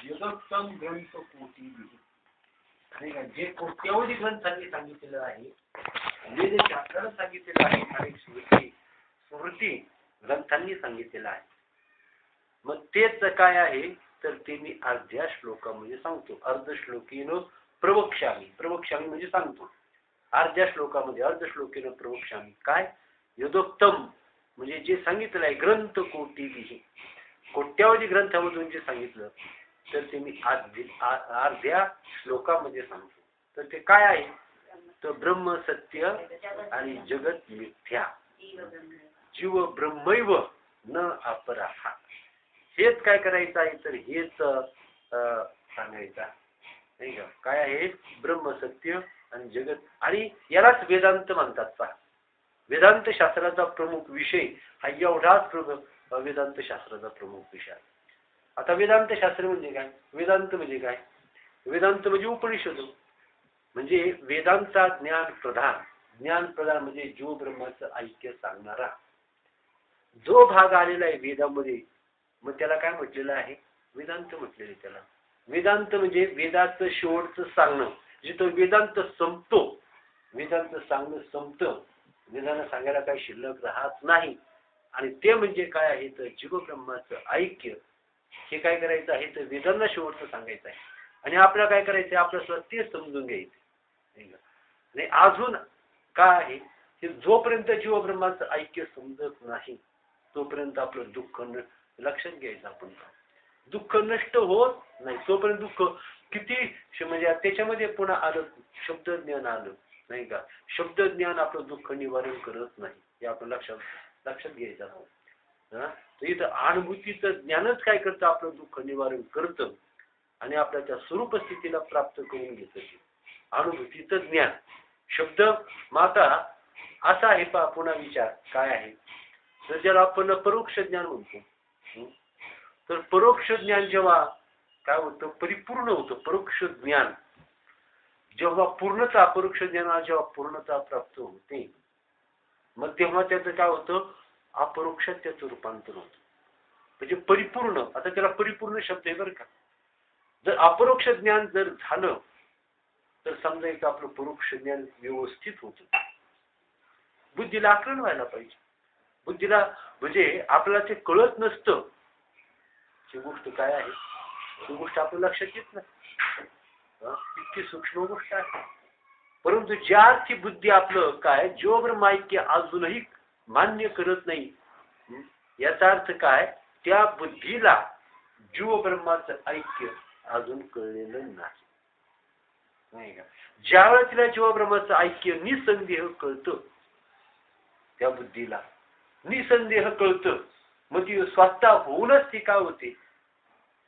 यदोत्तम ग्रंथ कोटी नाही का, जे कोट्यावधी ग्रंथांनी सांगितलेलं आहे, जे शास्त्रानं सांगितलेलं आहे, अनेक स्मृती ग्रंथांनी सांगितलेलं आहे. मग तेच काय आहे तर ते मी अर्ध्या श्लोकामध्ये सांगतो. अर्ध श्लोकीनं प्रवक्ष्यामी म्हणजे सांगतो. अर्ध्या श्लोकामध्ये अर्ध श्लोकीनं प्रवक्ष्यामी. काय यदोक्तम म्हणजे जे सांगितलं आहे, ग्रंथ कोटी कोट्यावधी ग्रंथामधून जे सांगितलं तर ते मी अर्ध्या श्लोकामध्ये सांगतो. तर ते काय आहे तर ब्रह्म सत्य आणि जगत मिथ्या, जीव ब्रह्मैव न अपरः. हेच काय करायचं आहे तर हेच सांगायचं नाही का. काय आहे ब्रह्म सत्य आणि जगत, आणि यालाच वेदांत म्हणतात. पहा, वेदांत शास्त्राचा प्रमुख विषय हा एवढाच वेदांत शास्त्राचा प्रमुख विषय आहे. आता वेदांत शास्त्र म्हणजे काय, वेदांत म्हणजे काय, वेदांत म्हणजे उपनिषद, म्हणजे वेदांचा ज्ञान प्रधान म्हणजे जीव ब्रह्माचं ऐक्य सांगणारा जो भाग आलेला आहे वेदामध्ये, मग त्याला काय म्हटलेलं आहे वेदांत म्हटलेलं आहे. त्याला वेदांत म्हणजे वेदाचं शेवटचं सांगणं. जिथं वेदांत संपतो, वेदांत सांगणं संपतं, वेदांना सांगायला काही शिल्लक राहत नाही. आणि ते म्हणजे काय आहे तर जीव ब्रह्माचं ऐक्य. हे काय करायचं आहे तर वेदांना शेवटचं सांगायचं आहे, आणि आपल्याला काय करायचं आहे आपलं ते समजून घ्यायचं. आणि अजून काय आहे की जोपर्यंत जीव ब्रह्माचं ऐक्य समजत नाही तोपर्यंत आपलं दुःख लक्षात घ्यायचं. आपण दुःख नष्ट होत नाही तोपर्यंत दुःख किती म्हणजे त्याच्यामध्ये पुन्हा आलं शब्दज्ञान आलं नाही का. शब्दज्ञान आपलं दुःख निवारण करत नाही, हे आपण लक्षात घ्यायचं. तर इथं अनुभूतीचं ज्ञानच काय करतं आपलं दुःख निवारण करतं आणि आपल्या त्या स्वरूप स्थितीला प्राप्त करून घेतं. अनुभूतीचं ज्ञान शब्द माता असा आहे. पहा पुन्हा विचार काय आहे तर ज्याला आपण परोक्ष ज्ञान म्हणतो. तर परोक्ष ज्ञान जेव्हा काय होतं परिपूर्ण होतं, परोक्ष ज्ञान जेव्हा पूर्णता, परोक्ष ज्ञानाला जेव्हा पूर्णता प्राप्त होते मग तेव्हा त्याचं काय होतं अपरोक्षात त्याचं रूपांतर होतं. म्हणजे परिपूर्ण, आता त्याला परिपूर्ण शब्द आहे बरं का. जर अपरोक्ष ज्ञान जर झालं तर समजायचं आपलं परोक्ष ज्ञान व्यवस्थित होतं. बुद्धीला आकलन व्हायला पाहिजे. बुद्धीला म्हणजे आपल्याला ते कळत नसतं ही गोष्ट काय आहे, ही गोष्ट आपल्या लक्षात येत नाही, इतकी सूक्ष्म गोष्ट आहे. परंतु ज्या अर्थी बुद्धी आपलं काय जोब्रह्मैक्य अजूनही मान्य करत नाही, याचा अर्थ काय त्या बुद्धीला जीव ब्रह्माचं ऐक्य अजून कळलेलं नाही का. ज्यावेळेस तिला जीव ब्रह्माचं ऐक्य निसंदेह कळतं, त्या बुद्धीला निसंदेह कळतं, मग ती स्वतः होऊनच ती काय होते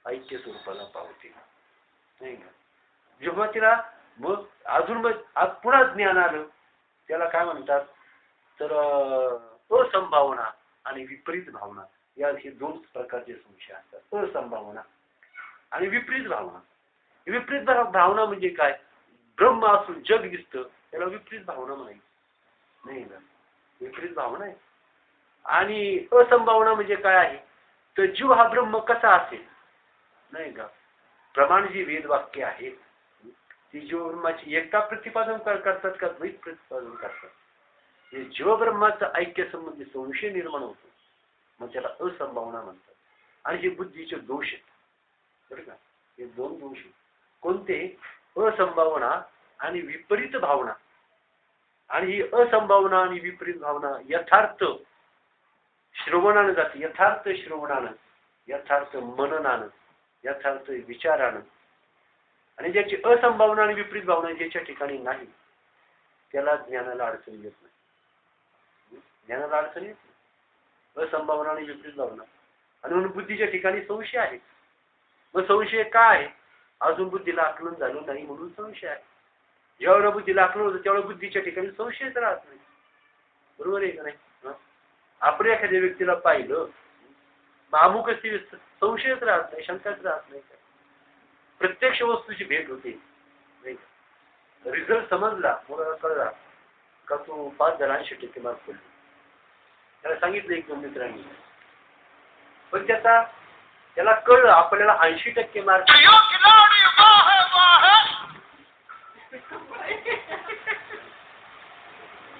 ऐक्य स्वरूपाला पावते नाही का. जेव्हा तिला मग अजून मग पुन्हा ज्ञान आलं त्याला काय म्हणतात तर असंभावना आणि विपरीत भावना, या हे दोन प्रकारचे संशय असतात. असंभावना आणि विपरीत भावना. विपरीत भावना म्हणजे काय, ब्रह्म असून जग दिसतं त्याला विपरीत भावना म्हणायची नाही का, विपरीत भावना आहे. आणि असंभावना म्हणजे काय आहे तर जीव हा ब्रह्म कसा असेल नाही का. प्रमाण जी वेद वाक्य आहेत ती जीव ब्रह्माची एकता प्रतिपादन करतात का द्वैत प्रतिपादन करतात. हे जीव ब्रह्माचं ऐक्य संबंधी संशय निर्माण होतो, मग त्याला असंभावना म्हणतात. आणि हे बुद्धीचे दोष आहेत बरं का. हे दोन दोष आहेत कोणते, असंभावना आणि विपरीत भावना. आणि ही असंभावना आणि विपरीत भावना यथार्थ श्रवणानं जाते, यथार्थ श्रवणानं, यथार्थ मननानं, यथार्थ विचारानं. आणि ज्याची असंभावना आणि विपरीत भावना ज्याच्या ठिकाणी नाही त्याला ज्ञानाला अडचण येत नाही. ज्ञानाला अडचण येत नाही, असंभावना आणि विपरीत भावना. आणि म्हणून बुद्धीच्या ठिकाणी संशय आहे. मग संशय काय आहे, अजून बुद्धीला आकलन झालं नाही म्हणून संशय आहे. जेवढा बुद्धीला आकलन होतं तेवढ्या बुद्धीच्या ठिकाणी संशयच राहत नाही. बरोबर आहे का नाही. आपण एखाद्या व्यक्तीला पाहिलं अमुक संशयच राहत नाही, शंकाच राहत नाही. प्रत्यक्ष वस्तूची भेट होते नाही का. रिझल्ट समजला, मुलाला कळला का तू 5,80% मार्क पडले, त्याला सांगितलं एक दोन मित्रांनी, पण त्याचा त्याला कळलं आपल्याला 80% मार्क,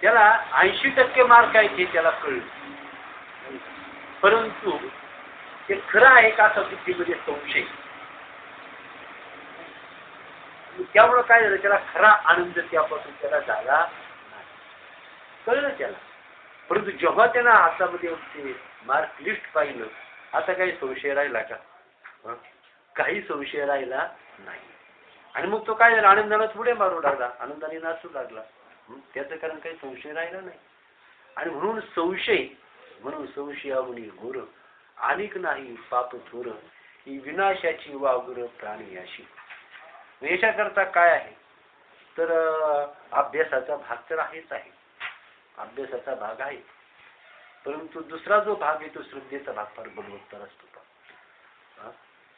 त्याला 80% मार्क आहे ते त्याला कळलं. परंतु ते खरं आहे का असा बुद्धीमध्ये संशय. त्यामुळे काय झालं, त्याला खरा आनंद त्यापासून त्याला झाला नाही. कळलं त्याला. परंतु जेव्हा त्याला हातामध्ये ते मार्क लिस्ट पाहिलं, आता काही संशय राहिला का? काही संशय राहिला नाही. आणि मग तो काय झाला, आनंदाला पुढे मारू लागला, आनंदाने नाचू लागला. त्याचं कारण काही संशय राहिला नाही. आणि म्हणून संशयामुळे घोर अनेक नाही पाप थोर, ही विनाशाची वागुर प्राणी अशी. याच्याकरता काय आहे तर अभ्यासाचा भाग तर आहेच आहे, अभ्यासाचा भाग आहे. परंतु दुसरा जो भाग आहे तो श्रद्धेचा भाग फार बलवत्तर असतो.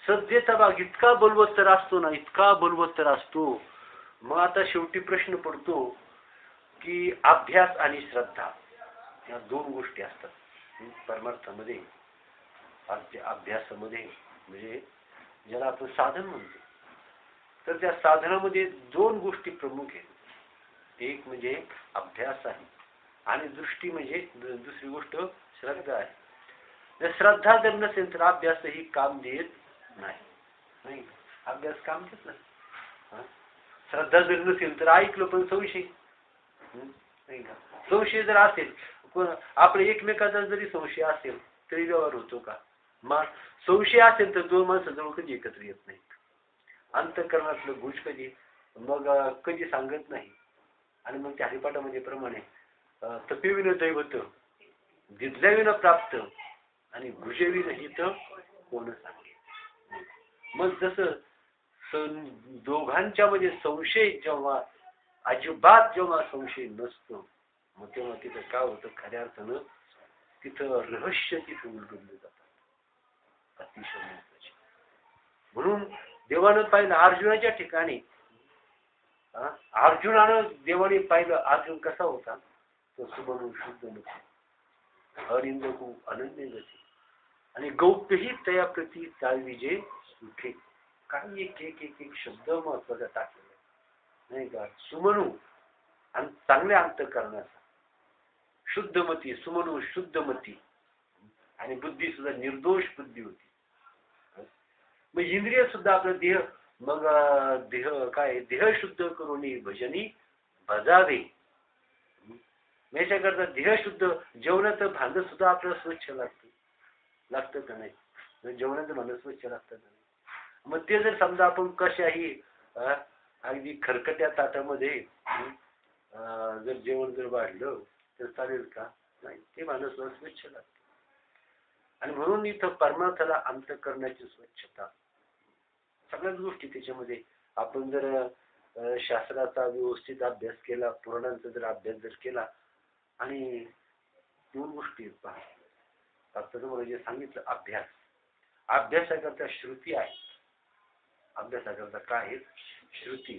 श्रद्धेचा भाग इतका बलवत्तर असतो ना, इतका बलवत्तर असतो. मग आता शेवटी प्रश्न पडतो की अभ्यास आणि श्रद्धा या दोन गोष्टी असतात परमार्थामध्ये. अभ्यासामध्ये म्हणजे ज्याला आपण साधन म्हणतो, तर त्या साधनामध्ये दोन गोष्टी प्रमुख आहेत. एक म्हणजे अभ्यास आहे आणि दृष्टी म्हणजे दुसरी गोष्ट श्रद्धा आहे. जर श्रद्धा जर नसेल तर अभ्यासही काम देत नाही. अभ्यास काम देत नाही. श्रद्धा जर नसेल तर ऐकलं पण संशय. संशय जर असेल, आपल्या एकमेकाचा जरी संशय असेल तरी व्यवहार होतो का? मग संशय असेल तर दोन माणसं जवळ कधी एकत्र येत नाहीत. अंतःकरणातलं गुज कधी सांगत नाही. आणि मग त्या हरिपाठामध्ये प्रमाणे तपेविन दैवत दिदल्याविन प्राप्त आणि गुजेविन हित कोण सांगे. मग जसं दोघांच्या मध्ये संशय जेव्हा अजिबात जेव्हा संशय नसतो, मग तेव्हा तिथं काय होतं, खऱ्या अर्थानं तिथं रहस्य तिथं उलगडलं जातात, अतिशय महत्वाचे. म्हणून देवानं पाहिलं अर्जुनाच्या ठिकाणी, अर्जुनानं देवाने पाहिलं अर्जुन कसा होता, तो सुमन शुद्ध नव्हता, अरिंदकू अनन्य गती आणि गौप्यही तया प्रती चालविजे सुखे. काही एक शब्द महत्वाचा टाकलेला नाही का. सुमनू आणि चांगल्या अंतःकरणाचा, शुद्धमती, सुमनू शुद्धमती आणि बुद्धी सुद्धा निर्दोष बुद्धी होती. मग इंद्रिय सुद्धा आपलं देह, मग देह शुद्ध करून भजनी भजावे. याच्याकरता देह शुद्ध, जेवणाचं भांड सुद्धा आपल्याला स्वच्छ लागतं का नाही? जेवणाचं भांड स्वच्छ लागतं का नाही? मग ते जर समजा आपण कशाही अगदी खरकट्या ताटामध्ये जर जेवण जर वाढलं तर चालेल का? नाही, ते भांड सुद्धा स्वच्छ लागतं. आणि म्हणून इथं परमार्थाला अंतःकरणाची स्वच्छता, सगळ्याच गोष्टी त्याच्यामध्ये. आपण जर शास्त्राचा व्यवस्थित अभ्यास केला, पुराणांचा जर अभ्यास जर केला, आणि दोन गोष्टी पहा, आता तुम्हाला जे सांगितलं अभ्यास, अभ्यासाकरता श्रुती आहे. अभ्यासाकरता काय आहे? श्रुती.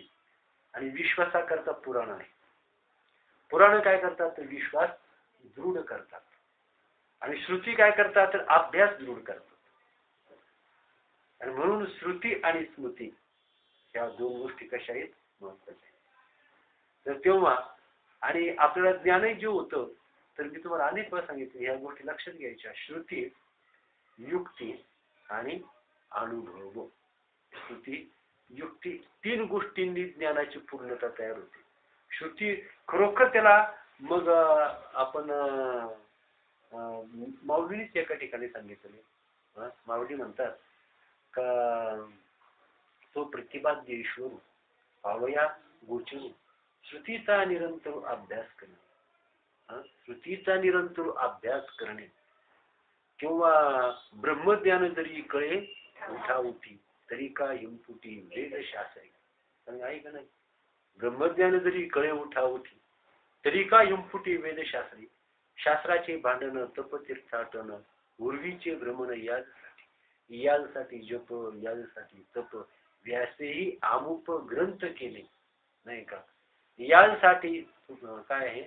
आणि विश्वासाकरता पुराण आहे. पुराण काय करतात तर विश्वास दृढ करतात, आणि श्रुती काय करतात तर अभ्यास दृढ करतात. आणि म्हणून श्रुती आणि स्मृती ह्या दोन गोष्टी कशा आहेत? महत्वाच्या. तर तेव्हा आणि आपल्याला ज्ञानही जे होतं, तर मी तुम्हाला अनेक वेळा सांगितलं ह्या गोष्टी लक्षात घ्यायच्या. श्रुती, युक्ती आणि अनुभव. श्रुती, युक्ती, तीन गोष्टींनी ज्ञानाची पूर्णता तयार होते. श्रुती खरोखर त्याला मग आपण माऊलीच एका ठिकाणी सांगितले. माऊली म्हणतात का तो प्रतिपाद्य ईश्वर पावया गोचरू श्रुतीचा निरंतर अभ्यास करणे. श्रुतीचा निरंतर अभ्यास करणे किंवा ब्रह्मज्ञान जरी कळे उठाउठी तरी का हिमपुटी वेद शास्त्री. आहे का नाही? ब्रह्मज्ञान जरी कळे उठाउठी तरी का हिमपुटी वेद शास्त्री. शास्त्राचे भांडण तपतीर्थाटन उर्वीचे भ्रमण यासाठी जप यासाठी तप व्यासेही आमुप ग्रंथ केले नाही का. यासाठी काय आहे?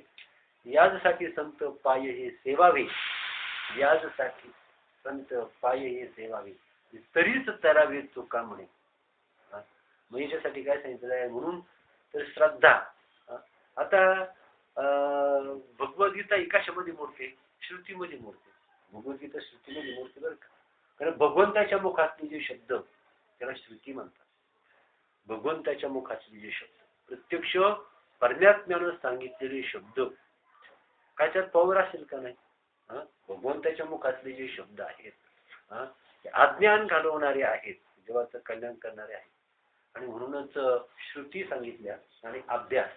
यासाठी संत पाय हे सेवावे. यासाठी संत पाय हे सेवावे. तरीच चरावे चुका म्हणे. मग याच्यासाठी काय सांगितलं आहे म्हणून तर श्रद्धा. आता भगवद्गीता कशामध्ये मोडते? श्रुतीमध्ये मोडते. भगवद्गीता श्रुतीमध्ये मोडते बरं का. कारण भगवंताच्या मुखातले जे शब्द त्याला श्रुती म्हणतात. भगवंताच्या मुखातले जे शब्द प्रत्यक्ष परमात्म्यानं सांगितलेले शब्द काय त्यात पॉवर असेल का नाही? भगवंताच्या मुखातले जे शब्द आहेत ते अज्ञान घालवणारे आहेत, देवाचं कल्याण करणारे आहेत. आणि म्हणूनच श्रुती सांगितल्या आणि अभ्यास.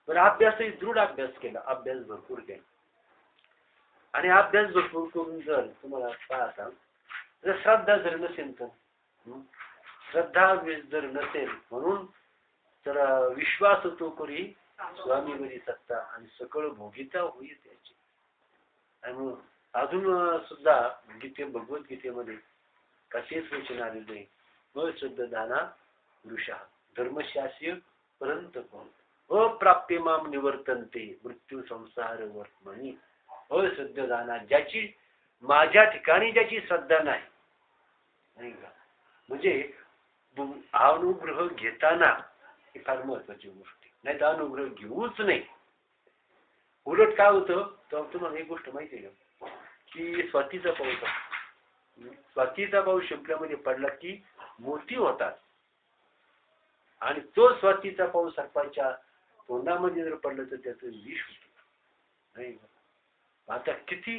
पण अभ्यासही दृढ अभ्यास केला, अभ्यास भरपूर केला. आणि अभ्यास भरपूर करून जर तुम्हाला पाहता जर श्रद्धा जर नसेल तर श्रद्धा जर नसेल म्हणून तर विश्वास तो करी स्वामीवरी सत्ता आणि सकळ भोगिता होई त्याची. आणि मग अजून सुद्धा भगवद्गीतेमध्ये कसेच वचन आलेले आहे, अश्रद्धाना पुरुषा धर्मशास्त्र परंत अप्राप्य माम निवर्तनते मृत्यू संसार वर्तमनी. अश्रद्धाना ज्याची माझ्या ठिकाणी ज्याची श्रद्धा नाही का, म्हणजे अनुग्रह घेताना ही फार महत्वाची गोष्ट. नाही तर अनुग्रह घेऊच नाही. उलट काय होतं तर तुम्हाला एक गोष्ट माहिती आहे का की स्वातीचा पाऊस शिंपल्यामध्ये पडला की मोती होतात. आणि तो स्वातीचा पाऊस सर्पाच्या तोंडामध्ये जर पडलं तर त्याचं विष होतं. नाही आता किती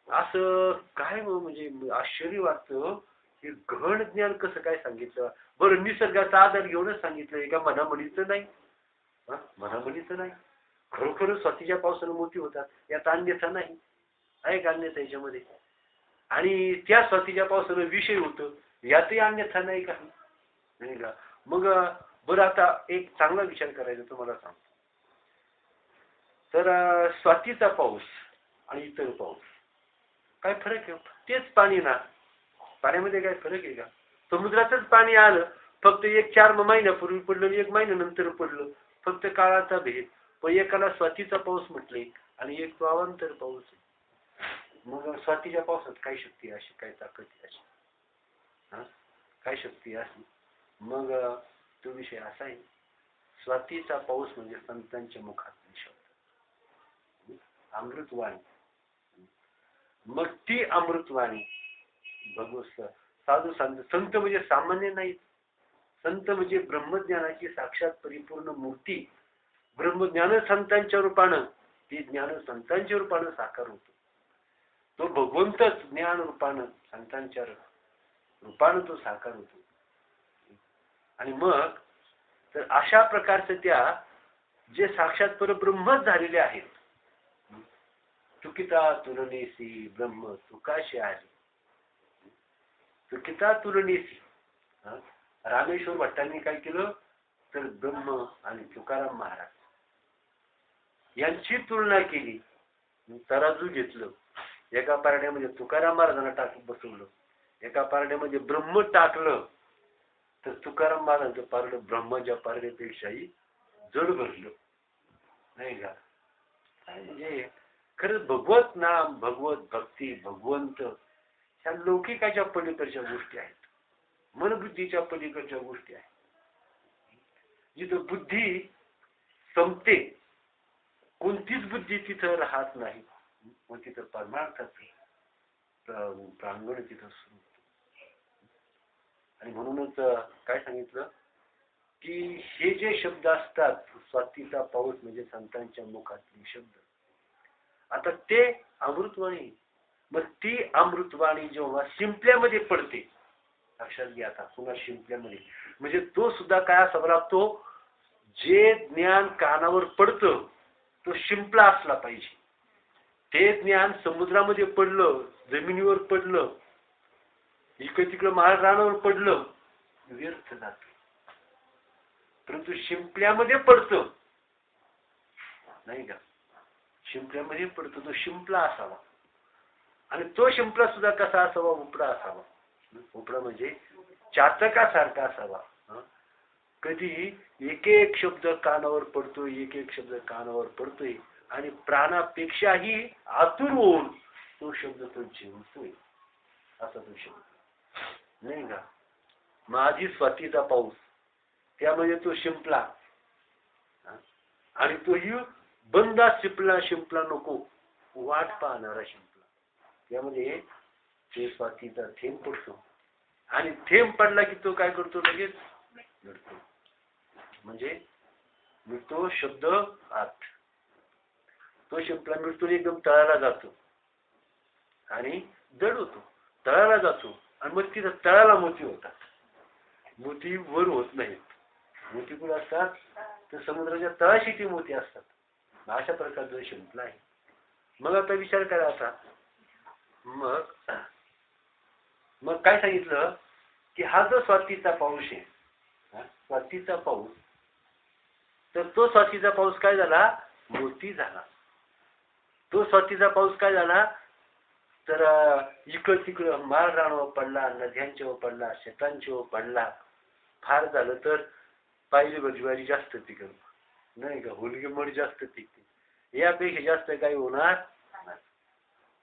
असं काय म्हणजे आश्चर्य वाटतं की गहन ज्ञान कसं काय सांगितलं बरं. निसर्गाचा आधार घेऊनच सांगितलं का मनामनीचं नाही. मनामनीचं नाही. खरोखर स्वातीच्या पावसानं मोती होतात यात अन्यथा नाही आहे का? अन्यथा याच्यामध्ये. आणि त्या स्वातीच्या पावसानं विषय होतं यातही अन्यथा नाही काही नाही का. मग बरं आता एक चांगला विचार करायचा तुम्हाला सांगतो. तर स्वातीचा पाऊस आणि इतर पाऊस काय फरक आहे? तेच पाणी ना. पाण्यामध्ये काय फरक आहे का? समुद्राचंच पाणी आलं फक्त 4 महिन्यापूर्वी पडलं, 1 महिन्यानंतर पडलं, फक्त काळाचा भेद. पण एकाला स्वातीचा पाऊस म्हटले आणि एक तो अवांतर पाऊस आहे. मग स्वातीच्या पावसात काय शक्ती अशी, काय ताकद अशी, काय शक्ती अशी? मग तो विषय असा आहे, स्वातीचा पाऊस म्हणजे संतांच्या मुखातले शब्द, अमृतवाणी. मग ती अमृतवाणी भगवत साधू संत म्हणजे सामान्य नाही. संत म्हणजे ब्रह्मज्ञानाची साक्षात परिपूर्ण मूर्ती. ब्रह्मज्ञान संतांच्या रूपानं, ती ज्ञान संतांच्या रूपानं साकार होतो. तो भगवंतच ज्ञान रूपानं संतांच्या रूपानं तो साकार होतो. आणि मग तर अशा प्रकारचे त्या जे साक्षात परब्रह्मच झालेले आहेत. चुकिता तुलनेसी ब्रह्म तुकाशी आली. चुकिता तुलनेसी. रामेश्वर भट्टांनी काय केलं तर ब्रह्म आणि तुकाराम महाराज यांची तुलना केली. तराजू घेतलं, एका पारड्यामध्ये तुकाराम महाराजांना टाकून बसवलं, एका पारड्यामध्ये ब्रह्म टाकलं, तर तुकाराम महाराजांचं पारडं ब्रह्माच्या पारड्यापेक्षाही जड भरलं नाही का. म्हणजे खरंच भगवत नाम, भगवत भक्ती, भगवंत ह्या लौकिकाच्या पलीकडच्या गोष्टी आहेत, मनबुद्धीच्या पलीकडच्या गोष्टी आहेत. जिथं बुद्धी संपते, कोणतीच बुद्धी तिथं राहत नाही, मग तिथं परमार्थाचं प्रांगण तिथं सुरू होतं. आणि म्हणूनच काय सांगितलं की हे जे शब्द असतात, स्वातीचा पाऊस म्हणजे संतांच्या मुखातले शब्द, आता ते अमृतवाणी. मग ती अमृतवाणी जेव्हा शिंपल्यामध्ये पडते, लक्षात घ्या आता पुन्हा शिंपल्यामध्ये, म्हणजे तो सुद्धा काय असावा लागतो, जे ज्ञान कानावर पडतं तो शिंपला असला पाहिजे. ते ज्ञान समुद्रामध्ये पडलं, जमिनीवर पडलं, इकडे तिकडं महाराणावर पडलं, व्यर्थ जात. परंतु शिंपल्यामध्ये पडतं नाही का, शिंपल्यामध्ये पडतो तो शिंपला असावा. आणि तो शिंपला सुद्धा कसा असावा, उपडा असावा. उपडा म्हणजे चातकासारखा असावा. कधी एक एक शब्द कानावर पडतोय, एक एक शब्द कानावर पडतोय आणि प्राणापेक्षाही आतुर होऊन तो शब्द तो जिंकतोय, असा तो शब्द. नाही का. माझी स्वातीचा पाऊस, त्यामध्ये तो शिंपला, आणि तोही बंदा शिंपला शिंपला नको, वाट पाहणारा शिंपला. त्यामध्ये ते स्वातीचा थेंब पडतो, आणि थेंब पडला की तो काय करतो, लगेच मिळतो. म्हणजे मिळतो शब्द अर्थ. तो शिंपला मिळतो, एकदम तळाला जातो आणि जड होतो, तळाला जातो, आणि मग तिथं तळाला मोती होतात. मोती वर होत नाहीत. मोती कुठे असतात, तर समुद्राच्या तळाशी ती मोती असतात. अशा प्रकारचा शिंपला आहे. मग आता विचार करा. आता मग काय सांगितलं की हा जो स्वातीचा पाऊस आहे, स्वातीचा पाऊस, तर तो स्वातीचा पाऊस काय झाला, मोती झाला. तो स्वातीचा पाऊस काय झाला, तर इकडं तिकडं माळ रानावर पडला, नद्यांच्यावर पडला, शेतांच्यावर पडला. फार झालं तर पाहिली ज्वारी जास्त पिकल, नाही का, हुलगेमड जास्त पिकते, यापेक्षा जास्त काही होणार नाही.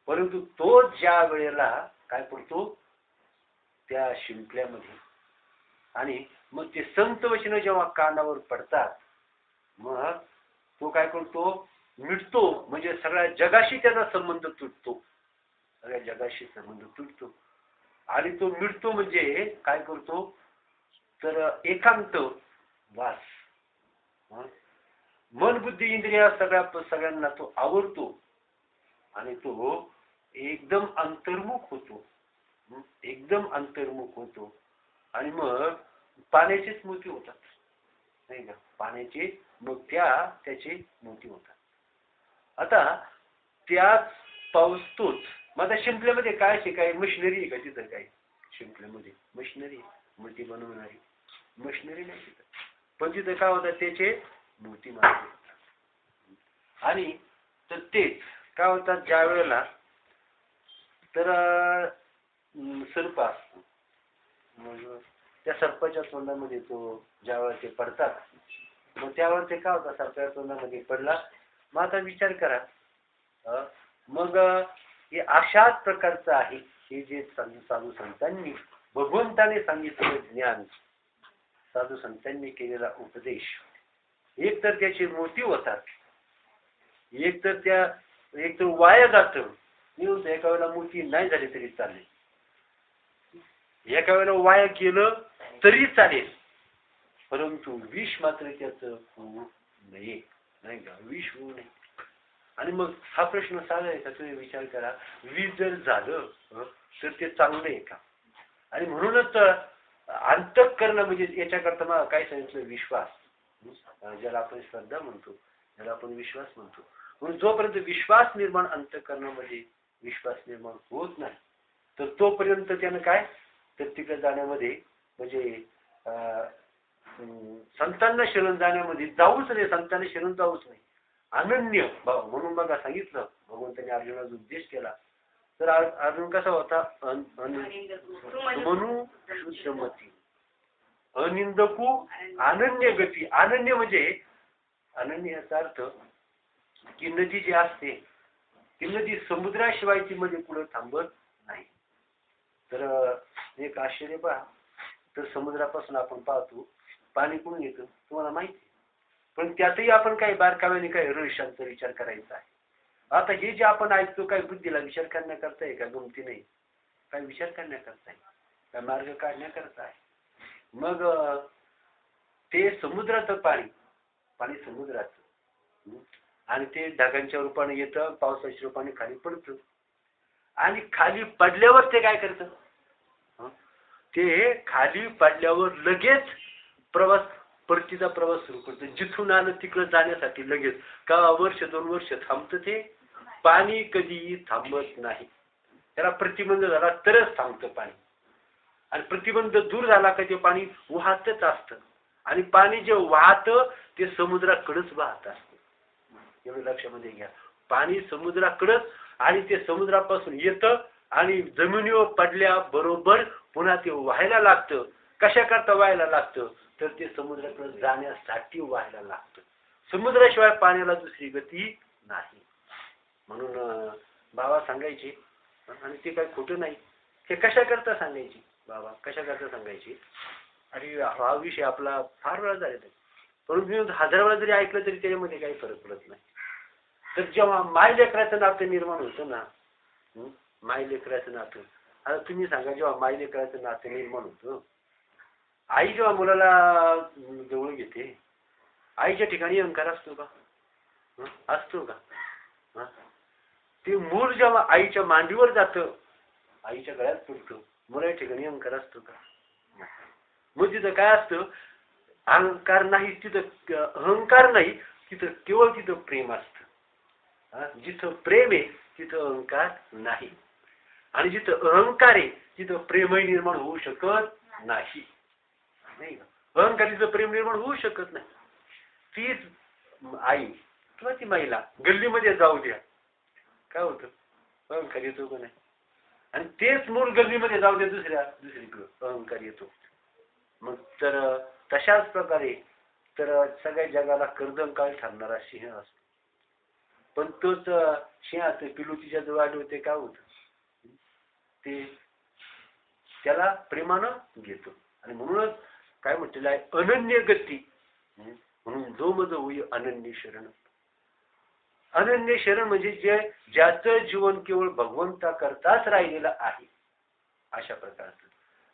परंतु तो ज्या वेळेला काय पडतो त्या शिंपल्यामध्ये, आणि मग ते संत वचन जेव्हा कानावर पडतात, मग तो काय करतो, मिटतो. म्हणजे सगळ्या जगाशी त्याचा संबंध तुटतो, सगळ्या जगाशी संबंध तुटतो. आणि तो मिटतो म्हणजे काय करतो, तर एकांत वास, मन बुद्धी इंद्रिया सगळ्यांना तो आवडतो, आणि तो एकदम अंतर्मुख होतो, एकदम अंतर्मुख होतो. आणि मग पाण्याचेच मोती होतात, नाही का, पाण्याचे मग त्याचे मोती होतात. आता त्याच पाऊस तोच. मग आता शिंपल्यामध्ये काय शिकाय, मशिनरी आहे का तिथं, काय शिंपल्यामध्ये मशिनरी, मोती बनवणारी मशिनरी नाही तिथं. पण तिथं काय होतं, त्याचे मोती मारले होतात. आणि तर तेच काय होतात, ज्या वेळेला तर सर्प असतो, मग त्या सर्पाच्या तोंडामध्ये तो ज्या वेळेला ते पडतात, मग त्यावेळेला ते काय होतं, सर्पाच्या तोंडामध्ये पडला. मग आता विचार करा, मग हे अशाच प्रकारचं आहे हे जे साधू संतांनी, भगवंताने सांगितलेलं ज्ञान, साधू संतांनी केलेला उपदेश. एक तर त्याचे मोती होतात, एक तर वाया जात. एका वेळेला मोती नाही झाले तरी चालेल, एका वेळेला वाया गेलं तरी चालेल, परंतु विष मात्र त्याचं होऊ नये, नाही का, विष होऊ नये. आणि मग हा प्रश्न साधा आहे का, तुम्ही विचार करा, विष जर झालं तर ते चांगलं आहे का. आणि म्हणूनच अंतःकरण म्हणजे याच्याकरता मला काय सांगितलं, विश्वास, ज्याला आपण श्रद्धा म्हणतो, ज्याला आपण विश्वास म्हणतो. म्हणून जोपर्यंत विश्वास निर्माण अंतःकरणामध्ये विश्वास निर्माण होत नाही, तर तोपर्यंत त्यानं काय, तर तिकडे जाण्यामध्ये म्हणजे संतांना शरण जाण्यामध्ये जाऊच नाही, संतांना शरण जाऊच नाही. अनन्य भाव म्हणून बघा सांगितलं भगवंताने अर्जुनाचा उपदेश केला. तर अर्जुन कसा होता, म्हणू शुद्धमती, अनिंदकू अनन्य गती. अनन्य म्हणजे, अनन्य याचा अर्थ की नदी जी असते ती नदी समुद्राशिवाय ती मध्ये पुढे थांबत नाही. तर एक आश्चर्य पहा, तर समुद्रापासून आपण पाहतो पाणी कुठून येतं तुम्हाला माहिती, पण त्यातही आपण काही बारकाव्याने काही रहस्यांचा विचार करायचा आहे. आता हे जे आपण ऐकतो काय बुद्धीला विचार करण्याकरता आहे का, गमती नाही, काय विचार करण्याकरता आहे, काय मार्ग काढण्याकरता आहे. मग ते समुद्राचं पाणी समुद्राचं, आणि ते ढगांच्या रूपाने येतं, पावसाच्या रूपाने खाली पडतं, आणि खाली पडल्यावर ते काय करतं, ते खाली पडल्यावर लगेच परतीचा प्रवास सुरू करतो. जिथून आलं तिकडे जाण्यासाठी लगेच का वर्ष 2 वर्ष थांबतं ते पाणी, कधीही थांबत नाही. त्याला प्रतिबंध झाला तरच थांबतं पाणी, आणि प्रतिबंध दूर झाला का ते पाणी वाहतच असतं, आणि पाणी जे वाहतं ते समुद्राकडेच वाहत असतं. एवढं लक्षामध्ये घ्या, पाणी समुद्राकडेच, आणि ते समुद्रापासून येतं आणि जमिनीवर पडल्याबरोबर पुन्हा ते व्हायला लागतं. कशाकरता व्हायला लागतं, तर ते समुद्राकडे जाण्यासाठी व्हायला लागतं. समुद्राशिवाय पाण्याला दुसरी गती नाही. म्हणून बाबा सांगायचे, आणि ते काही खोटं नाही, ते कशाकरता सांगायचे, बाबा कशा करता सांगायची आणि हा विषय आपला फार वेळा झालेला आहे, परंतु मी 1000 वेळा जरी ऐकलं तरी त्याच्यामध्ये काही फरक पडत नाही. तर जेव्हा माय लेकराचं नातं निर्माण होतं ना, माय लेकराचं नातं, आता तुम्ही सांगा जेव्हा माय लेकराचं नातं निर्माण होतं, आई जेव्हा मुलाला जवळ घेते, आईच्या ठिकाणी अहंकार असतो का? असतो का? ते मूल जेव्हा आईच्या मांडीवर जातं, आईच्या गळ्यात पडतं, मुलाच्या ठिकाणी अहंकार असतो का? मग तिथं काय असतं? अहंकार नाही, तिथं अहंकार नाही, तिथं केवळ तिथं प्रेम असतं. जिथं प्रेम आहे तिथं अहंकार नाही, आणि जिथं अहंकार आहे तिथं प्रेमही निर्माण होऊ शकत नाही. नाही का? अहंकार तिथं प्रेम निर्माण होऊ शकत नाही. तीच आई किंवा ती महिला गल्लीमध्ये जाऊ द्या, काय होतं? अहंकार येतो का नाही? आणि तेच मूल गल्लीमध्ये जाऊ द्या दुसरीकडे, अहंकार येतो. मग तर तशाच प्रकारे तर सगळ्या जगाला कर्दमकाळ ठरणारा सिंह असतो, पण तोच सिंहाचं पिलू तिच्या जवळ आले होते, काय होतं? ते त्याला प्रेमानं घेतो. आणि म्हणूनच काय म्हटलेलं आहे, अनन्य गती, म्हणून जो मज होई अनन्य शरण. अनन्य शरण म्हणजे ज्याचं जीवन केवळ भगवंता करताच राहिलेलं आहे, अशा प्रकारचं.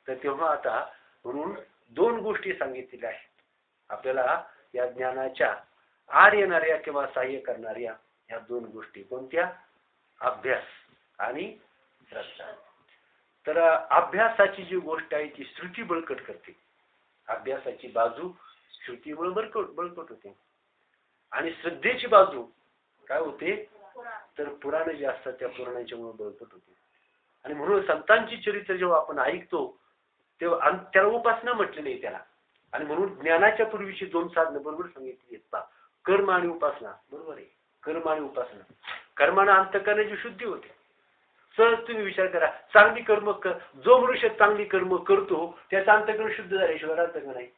तर तेव्हा आता म्हणून 2 गोष्टी सांगितलेल्या आहेत आपल्याला या ज्ञानाच्या आड येणाऱ्या किंवा सहाय्य करणाऱ्या. या 2 गोष्टी कोणत्या? अभ्यास आणि श्रद्धा. तर अभ्यासाची जी गोष्ट आहे ती श्रुती बळकट करते. अभ्यासाची बाजू श्रुतीमुळे बळकट होते, आणि श्रद्धेची बाजू काय होते? तर पुराण जे असतात त्या पुराणाच्या मुळे बळकट होते. आणि म्हणून संतांची चरित्र जेव्हा आपण ऐकतो तेव्हा त्याला उपासना म्हटलेली आहे त्याला. आणि म्हणून ज्ञानाच्या पूर्वीची 2 साधनं बरोबर सांगितली आहेत, कर्म आणि उपासना. बरोबर आहे, कर्म आणि उपासना. कर्माने अंतःकरणाची शुद्धी होते. सहज तुम्ही विचार करा, चांगली कर्म जो मनुष्य चांगली कर्म करतो त्याचा अंतःकरण शुद्ध झाल्याशिवाय राहतं का नाही?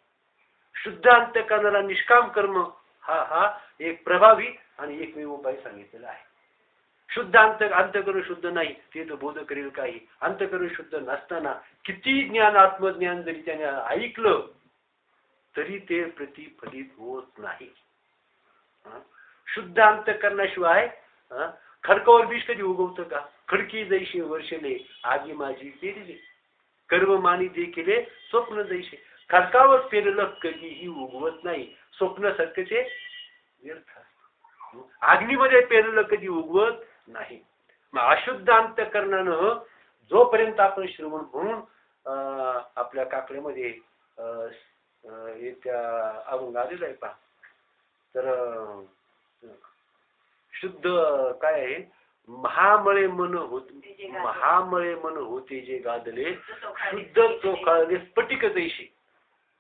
शुद्ध अंतःकरणाला निष्काम कर्म हा एक प्रभावी आणि एकमेव उपाय सांगितलेला आहे. शुद्ध अंतःकरण शुद्ध नाही ते तर बोध करेल काही. अंतःकरण शुद्ध नसताना किती ज्ञान आत्मज्ञान जरी त्याने ऐकलं तरी ते प्रतिफलित होत नाही. शुद्ध अंतःकरणाशिवाय खडकावर बीज कधी उगवतं का? खडकी जैसे वर्षले आगी माझी पेरले, कर्म मानी देखील स्वप्न जैसे. खडकावर पेरलं कधीही उगवत नाही, स्वप्नासारखं ते व्यर्थ असतं. अग्नीमध्ये पेरलं कधी उगवत नाही. मग अशुद्ध अंतःकरणानं जोपर्यंत आपण श्रवण म्हणून आपल्या काकड्यामध्ये त्या अभंग आलेला आहे पहा. तर शुद्ध काय आहे? महामळे मन होते जे गादले, शुद्ध चोखाळले स्फटिक जैसे.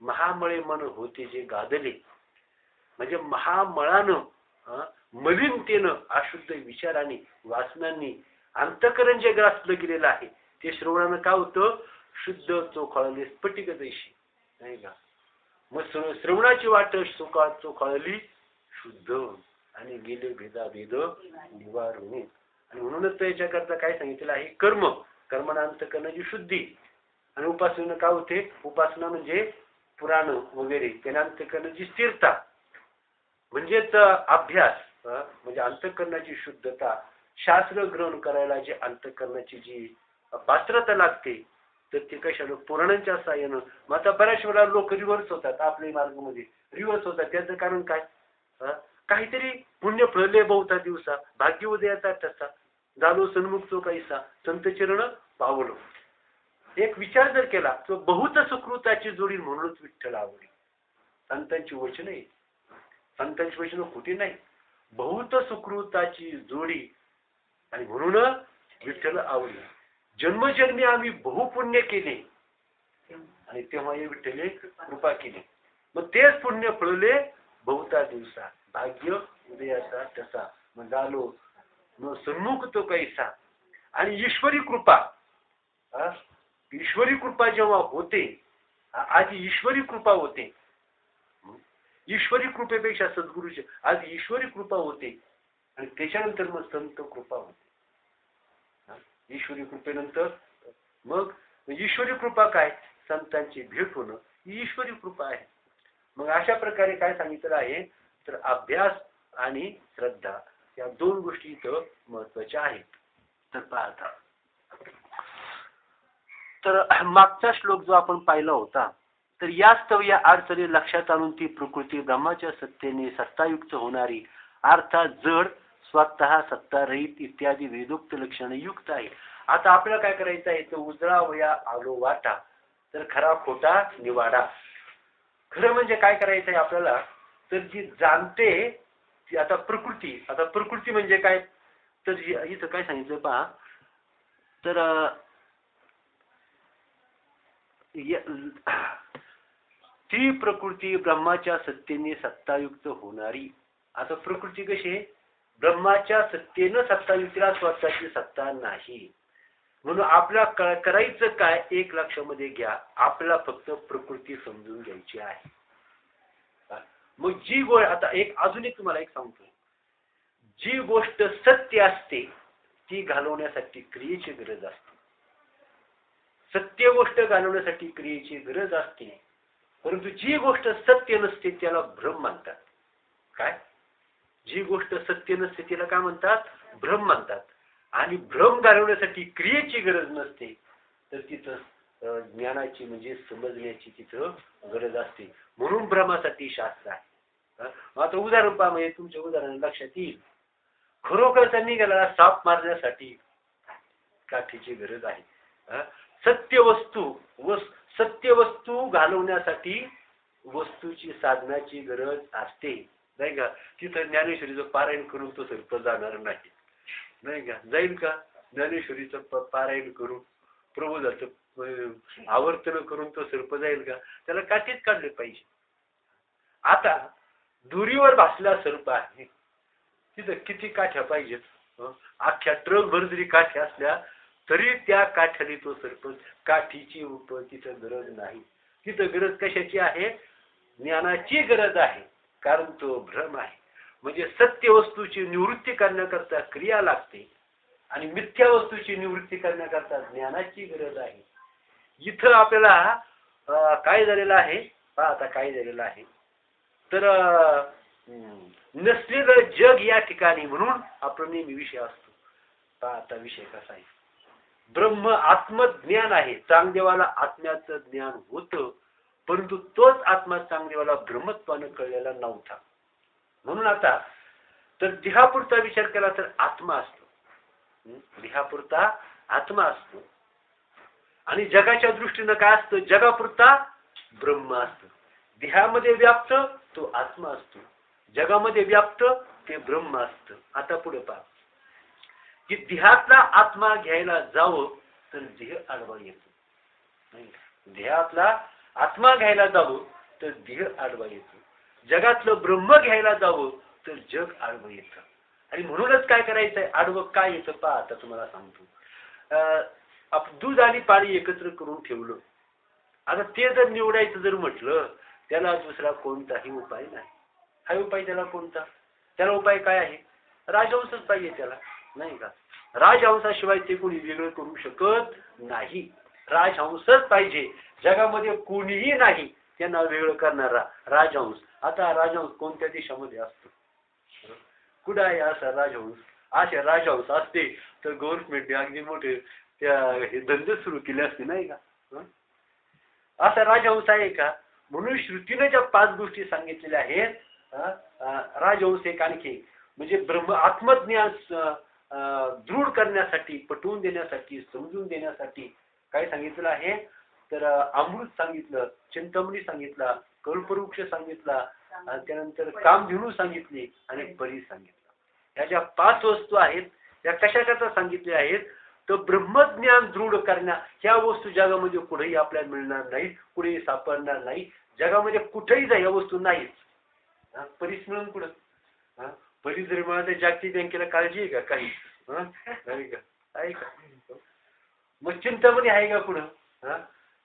महामळे मन होते जे गादले म्हणजे महामळानं, मलिनतेनं, अशुद्ध विचारांनी, वासनांनी अंतःकरण जे ग्रासलं गेलेलं आहे ते श्रवणानं काय होतं? शुद्ध चोखाळले स्फटिक जैसे. नाही का? मग श्रवणाची वाट चोखाळली शुद्ध, आणि गेले भेदाभेद निवारून. आणि म्हणूनच त्याच्याकरता काय सांगितलेलं आहे? कर्मानं अंतःकरणाची शुद्धी. आणि उपासनेनं काय होते? उपासना म्हणजे पुराण वगैरे त्याने अंतःकरणाची स्थिरता, म्हणजेच अभ्यास म्हणजे अंतःकरणाची शुद्धता. शास्त्र ग्रहण करायला जे अंतःकरणाची जी पात्रता लागते तर ते कशानं? पुराणांच्या साहाय्यानं. मग आता बऱ्याच वेळा लोक रिव्हर्स होतात, आपल्या मार्गामध्ये रिव्हर्स होतात. त्याचं कारण काय? काहीतरी पुण्य फळले बहुता दिवसा, भाग्य उदयाचा ठसा, झालो सन्मुख तो कैसा, संत चरण पावलो. एक विचार जर केला तर बहुत सुकृताची जोडी म्हणूनच विठ्ठल आवडी. संतांची वचन आहे, संतांची वचन खोटी नाही. बहुत सुकृताची जोडी आणि म्हणून विठ्ठल आवडी. जन्मजन्मी आम्ही बहुपुण्य केले आणि तेव्हा हे विठ्ठले कृपा केली. मग तेच पुण्य फळले बहुता दिवसा, भाग्य उदयाचा ठसा, मग झालो न सन्मुख तो कैसा. आणि ईश्वरी कृपा, ईश्वरी कृपा जेव्हा होते, आधी ईश्वरी कृपा होते, ईश्वरी कृपेपेक्षा सद्गुरूचे आज ईश्वरी कृपा होते, आणि त्याच्यानंतर मग संत कृपा होते. ईश्वरी कृपेनंतर मग ईश्वरी कृपा काय? संतांची भेट होणं ही ईश्वरी कृपा आहे. मग अशा प्रकारे काय सांगितलं आहे तर अभ्यास आणि श्रद्धा या दोन गोष्टी इथं महत्वाच्या आहेत. तर पाहता तर मागचा श्लोक जो आपण पाहिला होता तर यास्तव या अडचणी लक्षात आणून ती प्रकृती ब्रह्माच्या सत्तेने सत्तायुक्त होणारी अर्थात जड स्वतः सत्तारहित इत्यादी वेदोक्त लक्षणे युक्त आहे. आता आपल्याला काय करायचं आहे तर उजळा वया आलो वाटा तर खरा खोटा निवाडा. खरं म्हणजे काय करायचं आहे आपल्याला तर जी जाणते ती आता प्रकृती म्हणजे काय तर इथं काय सांगितलं पहा तर ती प्रकृती ब्रह्माच्या सत्तेने सत्तायुक्त होणारी. आता प्रकृती कशी ब्रह्माच्या सत्तेनं सत्तायुक्तीला स्वतःची सत्ता नाही. म्हणून आपल्या करायचं काय एक लक्षामध्ये घ्या आपल्याला फक्त प्रकृती समजून घ्यायची आहे. मग जी गोष्ट आता अजून एक तुम्हाला एक सांगतो जी गोष्ट सत्य असते ती घालवण्यासाठी क्रियेची गरज असते. सत्य गोष्ट घालवण्यासाठी क्रियेची गरज असते. परंतु जी गोष्ट सत्य नसते त्याला भ्रम म्हणतात. काय? जी गोष्ट सत्य नसते तिला काय म्हणतात? भ्रम म्हणतात. आणि भ्रम घालवण्यासाठी क्रियेची गरज नसते तर तिथं ज्ञानाची म्हणजे समजण्याची तिथं गरज असते. म्हणून भ्रमासाठी शास्त्र आहे. आता उदाहरण पहा म्हणजे तुमच्या उदाहरण लक्षात येईल. खरोखरचा निघालेला साप मारण्यासाठी काठीची गरज आहे. सत्य वस्तू घालवण्यासाठी वस्तूची साधनाची गरज असते नाही का. तिथं ज्ञानेश्वरीचं पारायण करून तो सर्प जाणार नाही का. जाईल का? ज्ञानेश्वरीचं पारायण करून प्रबोधाचं आवर्तन करून तो सर्प जाईल का? त्याला काठीच काढले पाहिजे. आता दुरीवर भासला सर्प आहे तिथं किती काठ्या पाहिजेत? अख्ख्या ट्रक भर जरी काठ्या असल्या तरी त्या काठ्याने तो सर्प काठीची तिथं गरज नाही. तिथं गरज कशाची आहे? ज्ञानाची गरज आहे. कारण तो भ्रम आहे. म्हणजे सत्य वस्तूची निवृत्ती करण्याकरता क्रिया लागते आणि मिथ्या वस्तूची निवृत्ती करण्याकरता ज्ञानाची गरज आहे. इथं आपल्याला काय झालेलं आहे पहा. आता काय झालेलं आहे तर नसलेलं जग या ठिकाणी म्हणून आपण नेहमी विषय असतो. पहा आता विषय कसा आहे. ब्रह्म आत्मज्ञान आहे. चांगदेवाला आत्म्याचं ज्ञान होतं परंतु तोच आत्मा चांगदेवाला ब्रह्मत्वानं कळलेला नव्हता. म्हणून आता तर देहापुरता विचार केला तर आत्मा असतो. देहापुरता आत्मा असतो आणि जगाच्या दृष्टीनं काय असतं? जगापुरता ब्रह्म असतं. देहामध्ये व्याप्त तो आत्मा असतो. जगामध्ये व्याप्त ते ब्रह्म असतं. आता पुढे पहा की देहातला आत्मा घ्यायला जावं तर देह आडवा येतो. देहातला आत्मा घ्यायला जावं तर देह आडवा येतो. जगातलं ब्रह्म घ्यायला जावं तर जग आडवं येतं. आणि म्हणूनच काय करायचंय? आडवं काय येतं पहा. आता तुम्हाला सांगतो. आपण दूध आणि पाणी एकत्र करून ठेवलं. आता ते जर निवडायचं जर म्हटलं त्याला दुसरा कोणताही उपाय नाही. हा उपाय त्याला कोणता? त्याला उपाय काय आहे? राजहंसच पाहिजे त्याला नाही का. राजहंसाशिवाय ते कोणी वेगळं करू शकत नाही. राजहंसच पाहिजे. जगामध्ये कोणीही नाही त्यांना वेगळं करणारा राजहंस. आता राजहंस कोणत्या देशामध्ये असतो? कुठं आहे असा राजहंस? असे राजहंस असते तर गव्हर्नमेंटने अगदी मोठे हे धंदे सुरू केले असते नाही का. असा राजहंस आहे का? म्हणून श्रुतीने ज्या 5 गोष्टी सांगितलेल्या आहेत राजहंस एक आणखी म्हणजे ब्रह्म आत्मज्ञान दृढ करण्यासाठी पटवून देण्यासाठी समजून देण्यासाठी काय सांगितलं आहे तर अमृत सांगितलं, चिंतामणी सांगितला, कल्पवृक्ष सांगितला, त्यानंतर कामधेनू सांगितली आणि परी सांगितला. ह्या ज्या 5 वस्तू आहेत त्या कशाकरता सांगितल्या आहेत तर ब्रह्मज्ञान दृढ करण्या. ह्या वस्तू जगामध्ये कुठेही आपल्याला मिळणार नाही, कुठेही सापडणार नाही. जगामध्ये कुठेही जा ह्या वस्तू नाहीच. परीस मिळून कुठं परी जरी मिळालं जागतिक बँकेला काळजी आहे का काही? नाही का? आहे का? मग चिंतामणी आहे का कुठं?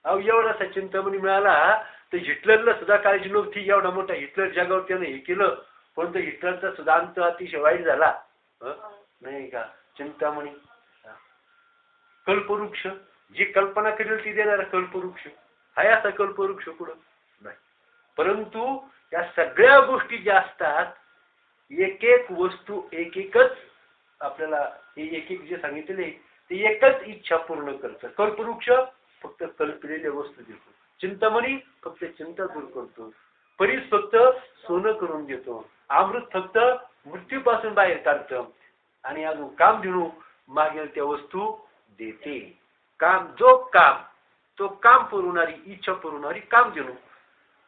अहो एवढासा चिंतामणी मिळाला तर हिटलरला सुद्धा काळजी नव्हती. एवढा मोठा हिटलर जगावर त्यानं हे केलं पण तो हिटलरचा सुद्धा अंत अतिशय वाईट झाला नाही का. चिंतामणी कल्पवृक्ष जी कल्पना करेल ती देणारा कल्पवृक्ष आहे. असा कल्पवृक्ष कुठं नाही. परंतु या सगळ्या गोष्टी ज्या असतात एक एक वस्तू एक एकच आपल्याला हे एक एक जे सांगितले ते एकच इच्छा पूर्ण करतं. कल्पवृक्ष फक्त कल्पलेल्या वस्तू देतो. चिंतामणी फक्त चिंता दूर करतो. परीस फक्त सोनं करून देतो. अमृत फक्त मृत्यूपासून बाहेर काढतं. आणि अजून कामधेनू मागेल त्या वस्तू देते. काम जो काम तो काम पुरवणारी इच्छा पुरवणारी कामधेनू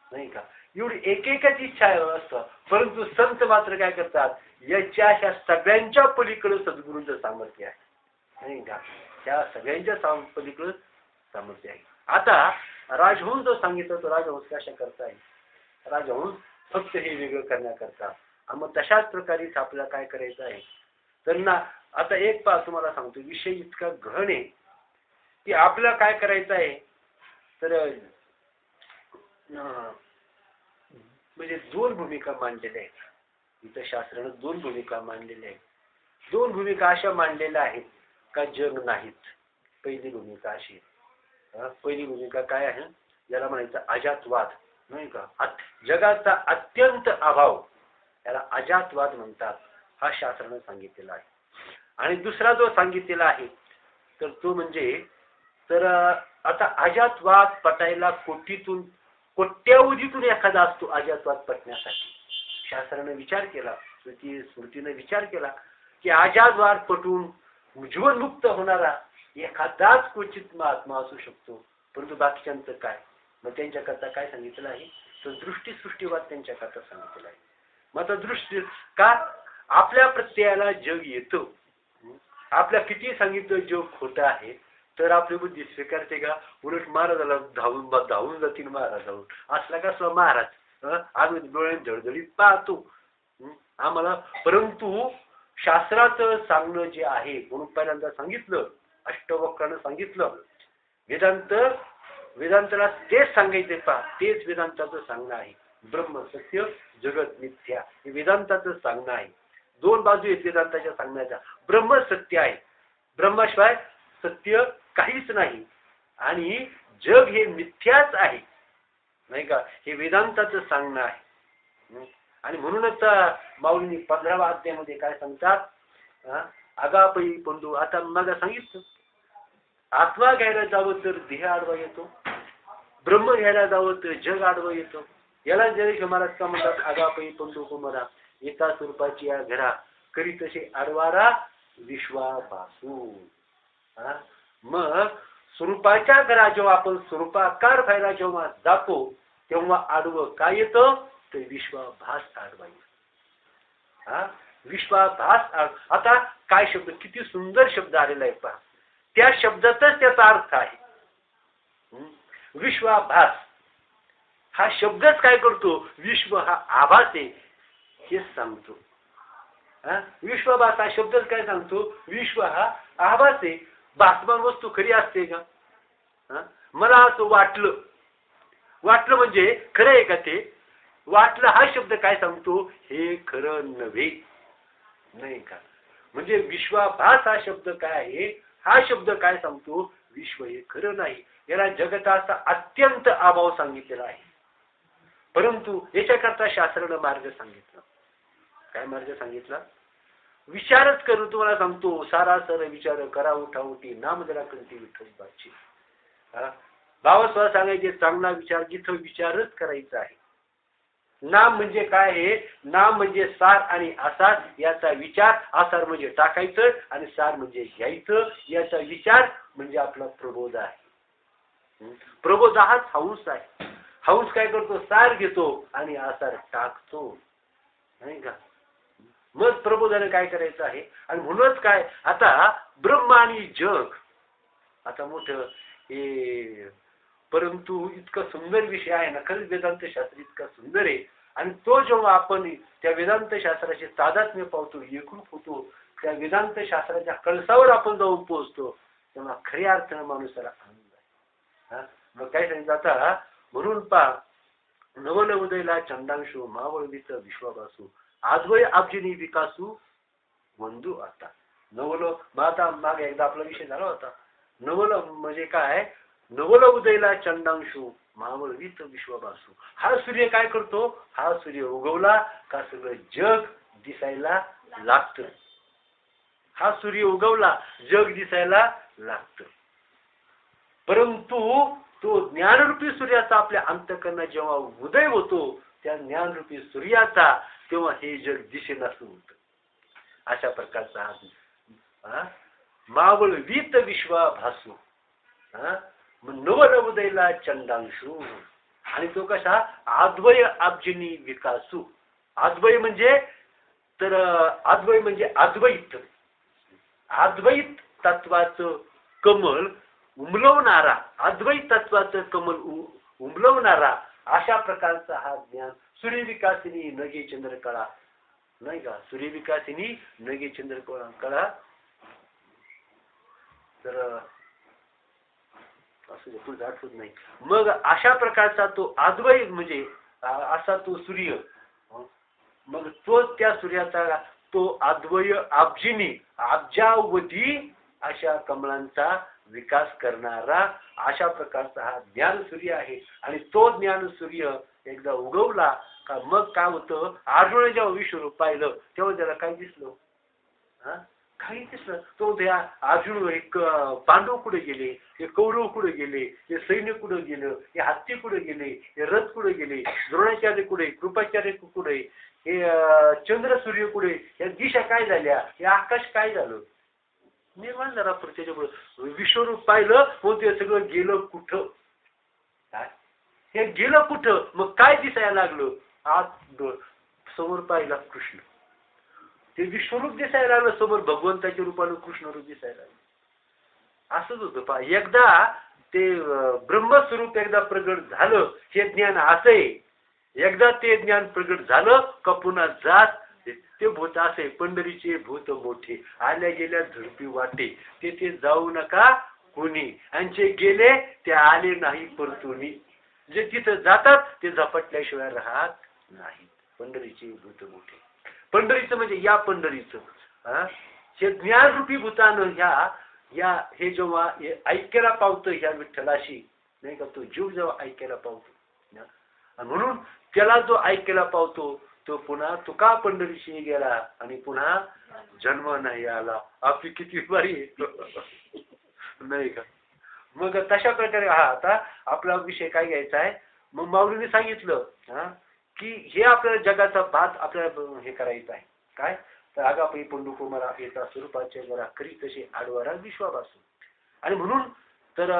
नाही का. एवढी एक एकच इच्छा असतं. परंतु संत मात्र काय करतात याच्या ह्या सगळ्यांच्या पलीकडे सद्गुरूंचं सामर्थ्य आहे नाही का. त्या सगळ्यांच्या पलीकडे सामर्थ्य आहे. आता राजहंस जो सांगितलं तो राजहंस कशा करता आहे. राजहंस फक्त हे वेगळं करण्याकरता. मग तशाच प्रकारे आपल्याला काय करायचं आहे तर ना आता एक तुम्हाला सांगतो विषय इतका गहन आहे की आपल्याला काय करायचं आहे तर म्हणजे दोन भूमिका मांडलेल्या आहेत. इथं शास्त्रानं दोन भूमिका मांडलेल्या आहेत. दोन भूमिका अशा मांडलेल्या आहेत का जग नाहीत. पहिली भूमिका अशी पहिली भूमिका काय आहे याला म्हणायचं अजातवाद नाही का. जगाचा अत्यंत अभाव याला अजातवाद म्हणतात. हा शास्त्रानं सांगितलेला आहे. आणि दुसरा जो सांगितलेला आहे तर तो म्हणजे तर आता अजातवाद पटायला कोट्यावधीतून एखादा असतो अजातवाद पटण्यासाठी. शास्त्राने विचार केला स्मृतीने विचार केला की अजातवाद पटून जीवनमुक्त होणारा एखादाच क्वचित महात्मा असू शकतो. परंतु बाकीच्यांचं काय मग त्यांच्याकरता काय सांगितलं आहे तर दृष्टी सृष्टीवाद त्यांच्याकरता सांगितलेला आहे. मग आता दृष्टी का आपल्या प्रत्ययाला जग येतो. आपल्या किती सांगितलं जग खोटं आहे तर आपली बुद्धी स्वीकारते का. उलट महाराजाला धावून जातील महाराजावर. असला कसला महाराज आम्ही डोळ्यात झळझळीत पाहतो आम्हाला. परंतु शास्त्राचं सांगणं जे आहे म्हणून पहिल्यांदा सांगितलं अष्टवक्रानं सांगितलं वेदांताला तेच सांगायचे पहा. तेच वेदांताचं सांगणं आहे. ब्रह्म सत्य जगत मिथ्या हे वेदांताचं सांगणं आहे. दोन बाजू आहेत वेदांताच्या सांगण्याच्या. ब्रह्म सत्य आहे. ब्रह्माशिवाय सत्य काहीच नाही आणि जग हे मिथ्याच आहे नाही का. हे वेदांताचं सांगणं आहे. आणि म्हणूनच माऊलींनी 15व्या अध्यायामध्ये काय सांगतात आगापई पंडू. आता मग सांगितलं आत्मा घ्यायला जावं तर देह आडवा येतो. ब्रह्म घ्यायला जावं तर जग आडवं येतो. याला जरी महाराज का म्हणतात आगापई पंडू कुमारा एका स्वरूपाची या घरा करी तसे आडवारा विश्वाभासू. मग स्वरूपाच्या घरा जेव्हा आपण स्वरूपाकार व्हायला जेव्हा जातो तेव्हा आडवं काय येतं तर विश्वाभास आडवा येतो. विश्वाभास आता काय शब्द किती सुंदर शब्द आलेला आहे पहा. त्या शब्दातच त्याचा अर्थ आहे. विश्वाभास हा शब्दच काय करतो विश्व हा आभास आहे हेच सांगतो. विश्वाभास हा शब्दच काय सांगतो विश्व हा आभास आहे. भासमान वस्तू खरी असते का. मला असं वाटलं म्हणजे खरं आहे का ते. वाटलं हा शब्द काय सांगतो हे खरं नव्हे नाही का. म्हणजे विश्वाभास हा शब्द काय आहे हा शब्द काय सांगतो विश्व हे खरं नाही. याला जगताचा अत्यंत अभाव सांगितलेला आहे. परंतु याच्याकरता शास्त्रानं मार्ग सांगितला. काय मार्ग सांगितला विचारच करू. तुम्हाला सांगतो सारासर विचार करा उठाउठी नाम जरा कंठी विठोबाची. भावस्वा सांगायचे चांगला विचार जिथं विचारच करायचा आहे. नाम म्हणजे काय आहे नाम म्हणजे सार आणि आसार याचा विचार. आसार म्हणजे टाकायचं आणि सार म्हणजे घ्यायचं. याचा विचार म्हणजे आपला प्रबोध आहे. प्रबोध हाच हंस आहे. हंस काय करतो सार घेतो आणि आसार टाकतो नाही का. मग प्रबोधाने काय करायचं आहे. आणि म्हणूनच काय आता ब्रह्म आणि जग आता मोठं हे परंतु इतका सुंदर विषय आहे ना. खरंच वेदांत शास्त्र इतका सुंदर आहे. आणि तो जेव्हा आपण त्या वेदांत शास्त्राचे तादात्म्य पावतो एकरूप होतो त्या वेदांत शास्त्राच्या कळसावर आपण जाऊन पोहोचतो तेव्हा खऱ्या अर्थानं माणूसाला आनंद आहे. मग काय सांगितलं आता म्हणून पहा नवनवोदयला चंदांशू मावळवीत विश्वाभासू आजवय अब्जिनी विकासू वंदू. आता नवलो मग आता मागे एकदा आपला विषय झाला होता नवल म्हणजे काय, नवल उदयला चंदांशू मावळवीत विश्वभासू. हा सूर्य काय करतो, हा सूर्य उगवला का सगळं जग दिसायला लागतं. हा सूर्य उगवला जग दिसायला लागतं. परंतु तो ज्ञानरूपी सूर्याचा आपल्या अंतःकरणात जेव्हा उदय होतो, त्या ज्ञानरूपी सूर्याचा, तेव्हा हे जग दिसेल असं होतं. अशा प्रकारचा हा मावळवीत विश्वभासू, नवल उदयला चंदांशू. आणि तो कसा, आद्वय अब्जिनी विकासू. आद्वय म्हणजे तर अद्वय म्हणजे अद्वैत, अद्वैत तत्वाचं कमल उमलवणारा, अद्वैत तत्वाचं कमल उमलवणारा अशा प्रकारचा हा ज्ञान. सूर्यविकासिनी नगे चंद्रकळा, नाही का, सूर्यविकासिनी नगे चंद्रकळा. तर असं पुढे आठवत नाही. मग अशा प्रकारचा तो अद्वैत म्हणजे असा तो सूर्य. मग तो त्या सूर्याचा तो अद्वय अब्जिनी, अब्जावधी अशा कमळांचा विकास करणारा अशा प्रकारचा हा ज्ञान सूर्य आहे. आणि तो ज्ञान सूर्य एकदा उगवला का मग काय होतं, अर्जुन जेव्हा विश्वरूप पाहिलं तेव्हा त्याला काय दिसलं, काही दिसलं. तो त्या अर्जुन एक पांडव कुठे गेले, हे कौरव कुठे गेले, हे सैन्य कुठे गेलं, हे हत्ती कुठे गेले, हे रथ कुठे गेले, द्रोणाचार्य कुठे, कृपाचार्य कुठे, हे चंद्र सूर्य कुठे, या दिशा काय झाल्या, हे आकाश काय झालं, निर्माण झाला. त्याच्यापुढे विश्वरूप पाहिलं, मग ते सगळं गेलं कुठं, हे गेलं कुठं, मग काय दिसायला लागलं, आज समोर पाहिला कृष्ण, ते विश्वरूप दिसायला लागलं समोर, भगवंताच्या रूपानं कृष्ण रूप दिसायला लागलं. असंच होतं पहा. एकदा ते ब्रह्मस्वरूप एकदा प्रगट झालं, हे ज्ञान असंय. एकदा ते ज्ञान प्रगट झालं का पुन्हा जात ते भूत असे, पंढरीचे भूत मोठे, आल्या गेल्या झडपी वाटे, तेथे जाऊ नका कोणी, आणि गेले ते आले नाही परतुनी. जे तिथं जातात ते झपटल्याशिवाय राहत नाही. पंढरीचे भूत मोठे, पंढरीचं म्हणजे या पंढरीचं, हे ज्ञानरूपी भूतानं या हे जेव्हा ऐक्याला पावतं ह्या विठ्ठलाशी, नाही का, तो जीव जेव्हा ऐक्याला पावतो, म्हणून त्याला जो ऐक्याला पावतो तो पुन्हा तुका पंढरीशी गेला आणि पुन्हा जन्म नाही आला. आपली किती बारी नाही का. मग तशा प्रकारे आता आपला विषय काय घ्यायचा आहे. मग माऊलीने सांगितलं की हे आपल्याला जगाचा भात आपल्याला हे करायचं आहे. काय तर आगापी पंडुकुमारा येता स्वरूपाचे जरा करी तसे आडवारा विश्वाभासू. आणि म्हणून तर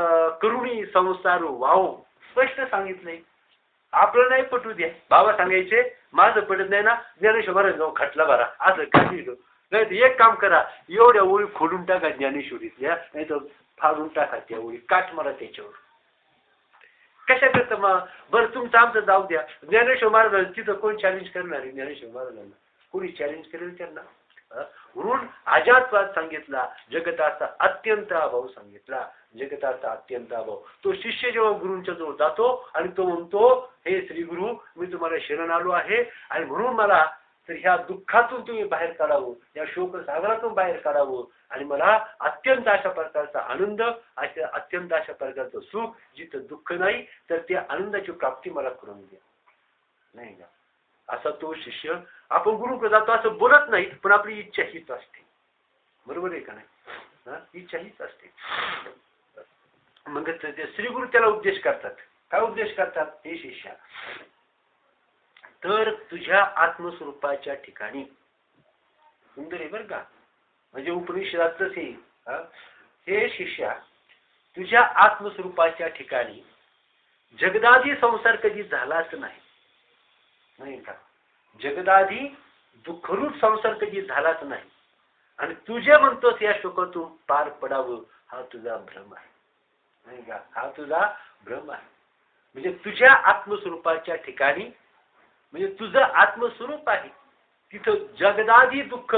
करुणी संसार वाव स्पष्ट सांगितलंय. आपलं नाही पटू द्या. बाबा सांगायचे माझं पटत नाही ना, ज्ञानेश्वर जाऊ खटला भरा असं काही नाही. एक काम करा, एवढ्या ओळी खोडून टाका ज्ञानेश्वरीतल्या, नाही तर फाडून टाका त्या ओळी, काट मारा त्याच्यावर. कशा करतं मग बरं तुमचं आमचं जाऊ द्या. ज्ञानेश्वर महाराज तिथं कोण चॅलेंज करणार आहे ज्ञानेश्वर महाराजांना, कोणी चॅलेंज करेल त्यांना. म्हणून अजातवाद सांगितला, जगताचा अत्यंत अभाव सांगितला. जगताचा अत्यंत अभाव. तो शिष्य जेव्हा गुरूंच्या जवळ जातो आणि तो म्हणतो हे श्री गुरु मी तुम्हाला शरण आलो आहे आणि म्हणून मला तर ह्या दुःखातून तुम्ही बाहेर काढावं, या शोक सागरातून बाहेर काढावं आणि मला अत्यंत अशा प्रकारचा आनंद, अत्यंत अशा प्रकारचं सुख, जिथं दुःख नाही तर त्या आनंदाची प्राप्ती मला करून द्या, नाही का. असा तो शिष्य आपण गुरुकडे जातो असं बोलत नाही, पण आपली इच्छा हीच असते. बरोबर आहे का नाही. इच्छा हीच असते. मग ते श्री गुरु त्याला उपदेश करतात. काय उपदेश करतात. हे शिष्या तर तुझ्या आत्मस्वरूपाच्या ठिकाणी, सुंदर आहे बरं का, म्हणजे उपनिषदातच हे शिष्या तुझ्या आत्मस्वरूपाच्या ठिकाणी जगदादी संसार कधी झालाच नाही, नाही का. जगदादी दुःखरूप संसार कधी झालाच नाही आणि तुझे म्हणतोस या शोकातून पार पडावं, हा तुझा भ्रम आहे, नाही का. हा तुझा भ्रम आहे. म्हणजे तुझ्या आत्मस्वरूपाच्या ठिकाणी म्हणजे तुझं आत्मस्वरूप आहे तिथं जगदादी दुःख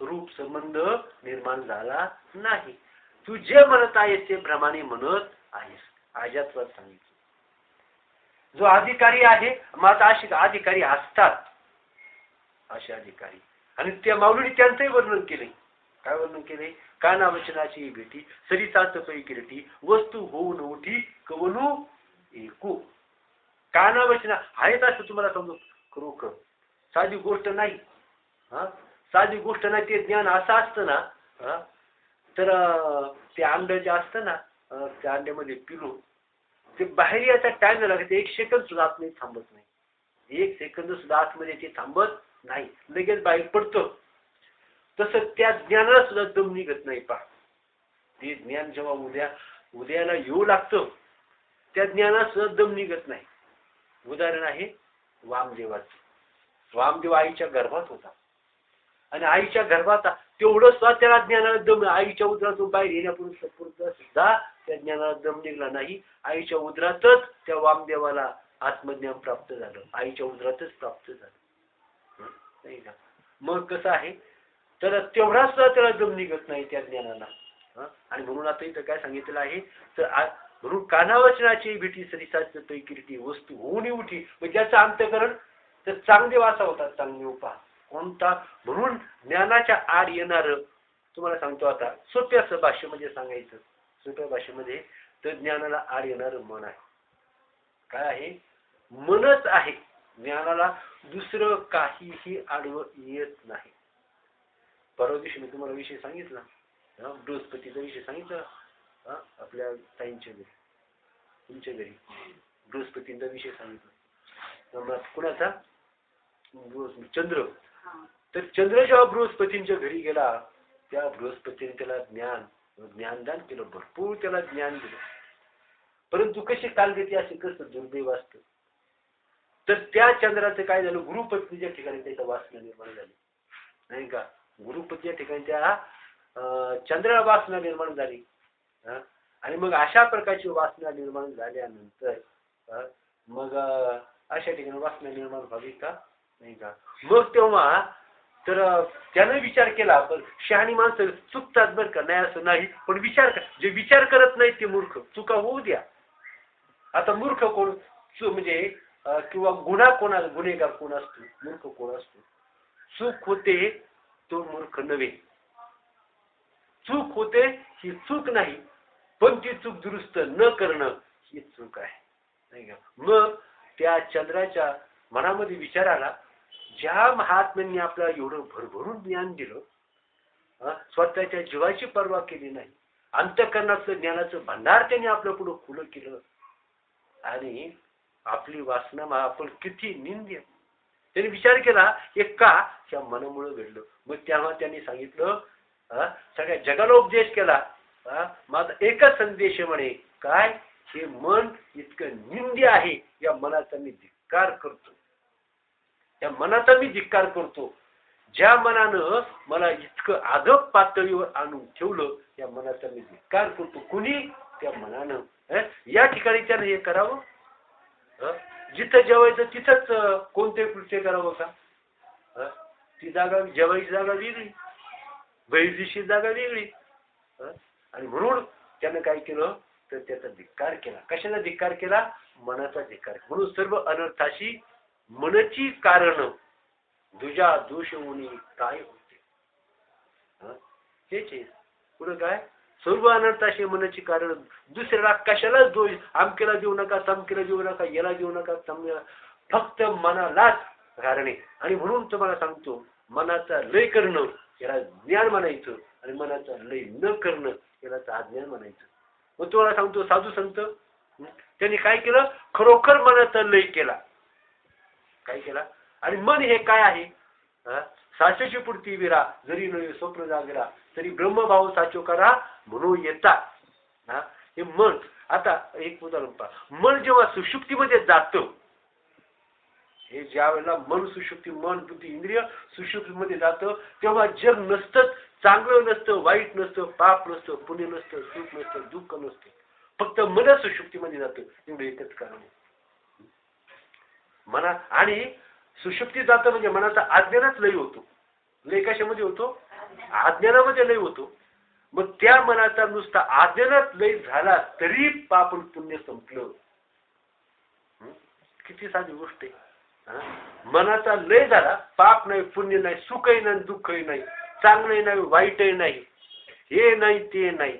रूप संबंध निर्माण झाला नाही. तू जे म्हणत आहेस ते भ्रमाने म्हणत आहेस. अजातवाद सांगितलं. जो अधिकारी आहे, मग असे अधिकारी असतात, असे अधिकारी. आणि त्या माऊलीने त्यांचंही वर्णन केले. काय वर्णन केले? काना वचनाची भेटी सरिताच पै किरटी वस्तू होऊन उठी कवनू एकू. काना वचना आहेत असं तुम्हाला समजू खरोखर साधी गोष्ट नाही. साधी गोष्ट नाही. ते ज्ञान असं असतं ना, तर ते अंड जे असतं ना, त्या अंड्यामध्ये पिलू ते बाहेर याचा टाइम झाला की 1 सेकंद सुद्धा आतमध्ये थांबत नाही. 1 सेकंद सुद्धा आतमध्ये ते थांबत नाही, लगेच बाहेर पडतं. तसं त्या ज्ञानाला सुद्धा दम निघत नाही. पहा, ते ज्ञान जेव्हा उद्याला येऊ लागतं त्या ज्ञानाला सुद्धा दम निघत नाही. उदाहरण आहे वामदेवाचं. वामदेव आईच्या गर्भात होता आणि आईच्या गर्भात तेवढं सुद्धा त्याला ज्ञानाला दम, आईच्या उदरातून बाहेर येण्यापूर्वी सुद्धा त्या ज्ञानाला दम निघला नाही. आईच्या उदरातच त्या वामदेवाला आत्मज्ञान प्राप्त झालं. आईच्या उदरातच प्राप्त झालं. नाही का? मग कसं आहे, तर तेवढा सुद्धा त्याला दम निघत नाही त्या ज्ञानाला. आणि म्हणून आता इथं काय सांगितलेलं आहे, तर म्हणून कानावचनाची भेटी सरिसाच पै किरटी वस्तू होऊन उठी. मग ज्याचं अंतःकरण तर चांगदेव असा होता, चांगदेव पहा कोणता. म्हणून ज्ञानाच्या आड येणार तुम्हाला सांगतो आता सोप्या भाषेमध्ये सांगायचं. सोप्या भाषेमध्ये तर ज्ञानाला आड येणार मन आहे. काय आहे? मनच आहे. ज्ञानाला दुसरं काहीही आडवं येत नाही. परवा दिवशी मी तुम्हाला विषय सांगितला, बृहस्पतीचा विषय सांगितला. आपल्या ताईंच्या घरी, तुमच्या घरी बृहस्पतींचा विषय सांगितला. कुणाचा? चंद्र. तर चंद्र जेव्हा बृहस्पतींच्या घरी गेला, त्या बृहस्पतीने त्याला ज्ञानदान केलं, भरपूर त्याला ज्ञान दिलं. परंतु कशी कालगती असे कसं दुर्दैव असतं. तर त्या चंद्राचं काय झालं, गुरुपत्नीच्या ठिकाणी त्याचा वासना निर्माण झाली. नाही का? गुरुपतीच्या ठिकाणी त्या चंद्राला वासना निर्माण झाली. आणि मग अशा प्रकारची वासना निर्माण झाल्यानंतर मग अशा ठिकाणी वासना निर्माण व्हावी का? नाही का? मग तेव्हा तर त्यानं विचार केला. पण शहाणी माणसं चुकतात बरं का, नाही असं नाही, पण विचार जे विचार करत नाहीत ते मूर्ख. चुका होऊ द्या. आता मूर्ख कोण म्हणजे किंवा गुन्हेगार कोण असतो, मूर्ख कोण असतो? चूक होते तो मूर्ख नव्हे. चूक होते ही चूक नाही, पण ती चूक दुरुस्त न करणं ही चूक आहे. नाही का? मग त्या चंद्राच्या मनामध्ये विचार आला, ज्या महात्म्यांनी आपल्याला एवढं भरभरून ज्ञान दिलं, स्वतःच्या जीवाची पर्वा केली नाही, अंतःकरणाचं ज्ञानाचं भंडार त्यांनी आपल्या पुढे खुलं केलं, आणि आपली वासना आपण किती निंद्य. त्यांनी विचार केला एक का त्या मनामुळे घडलं. मग तेव्हा त्यांनी सांगितलं, सगळ्या जगाला उपदेश केला, माझा एकच संदेश म्हणे काय, हे मन इतकं निंद्य आहे, या मनाचा मी धिक्कार करतो. या मनाचा मी धिक्कार करतो. ज्या मनानं मला इतकं आदब पातळीवर आणून ठेवलं, या मनाचा मी धिक्कार करतो. कुणी? त्या मनानं. या ठिकाणी त्यानं हे करावं. जिथं जेवायचं तिथंच कोणते कृत्य करावं का? ती जागा, जेवायची जागा वेगळी, बैठीची जागा वेगळी. आणि म्हणून त्यानं काय केलं, तर त्याचा धिक्कार केला. कशाचा धिक्कार केला? मनाचा धिक्कार. म्हणून सर्व अनर्थाशी मनची कारण दुजा दोष होणे काय होते. हेच पुढे काय, सर्व अनर्थाशी मनची कारण. दुसऱ्याला कशालाच दोष, आमकेला देऊ नका, तमकेला देऊ नका, याला देऊ नका, फक्त मनालाच कारणे. आणि म्हणून तुम्हाला सांगतो, मनाचा लय करणं याला ज्ञान म्हणायचं, आणि मनाचा लय न करणं याला अज्ञान म्हणायचं. मग तुम्हाला सांगतो, साधू संत त्यांनी काय केलं, खरोखर मनाचा लय केला. काय केला? आणि मन हे काय आहे? साचेची पुरती विरा, जरी नये स्वप्न जागरा, तरी ब्रह्मभाव साचो करा म्हणून येतात. हे मन. आता एक उदाहरण पहा. मन जेव्हा सुषुप्तीमध्ये जातं, हे ज्या वेळेला मन सुषुप्ती, मन बुद्धी इंद्रिय सुषुप्तीमध्ये जातं, तेव्हा जग नसतं, चांगलं नसतं, वाईट नसतं, पाप नसतं, पुण्य नसतं, सुख नसतं, दुःख नसतं. फक्त मन सुषुप्तीमध्ये जातं. एवढं एकच कारण. मना आणि सुषुप्ती जातं म्हणजे मनाचा अज्ञानात लय होतो. लय कशामध्ये होतो? अज्ञानामध्ये लय होतो. मग त्या मनाचा नुसता अज्ञानात लय झाला तरी पाप पुण्य संपलं. किती साधी गोष्ट आहे. मनाचा लय झाला, पाप नाही, पुण्य नाही, सुखही नाही, दुःखही नाही, चांगलं नाही वाईटही नाही, हे नाही ते नाही.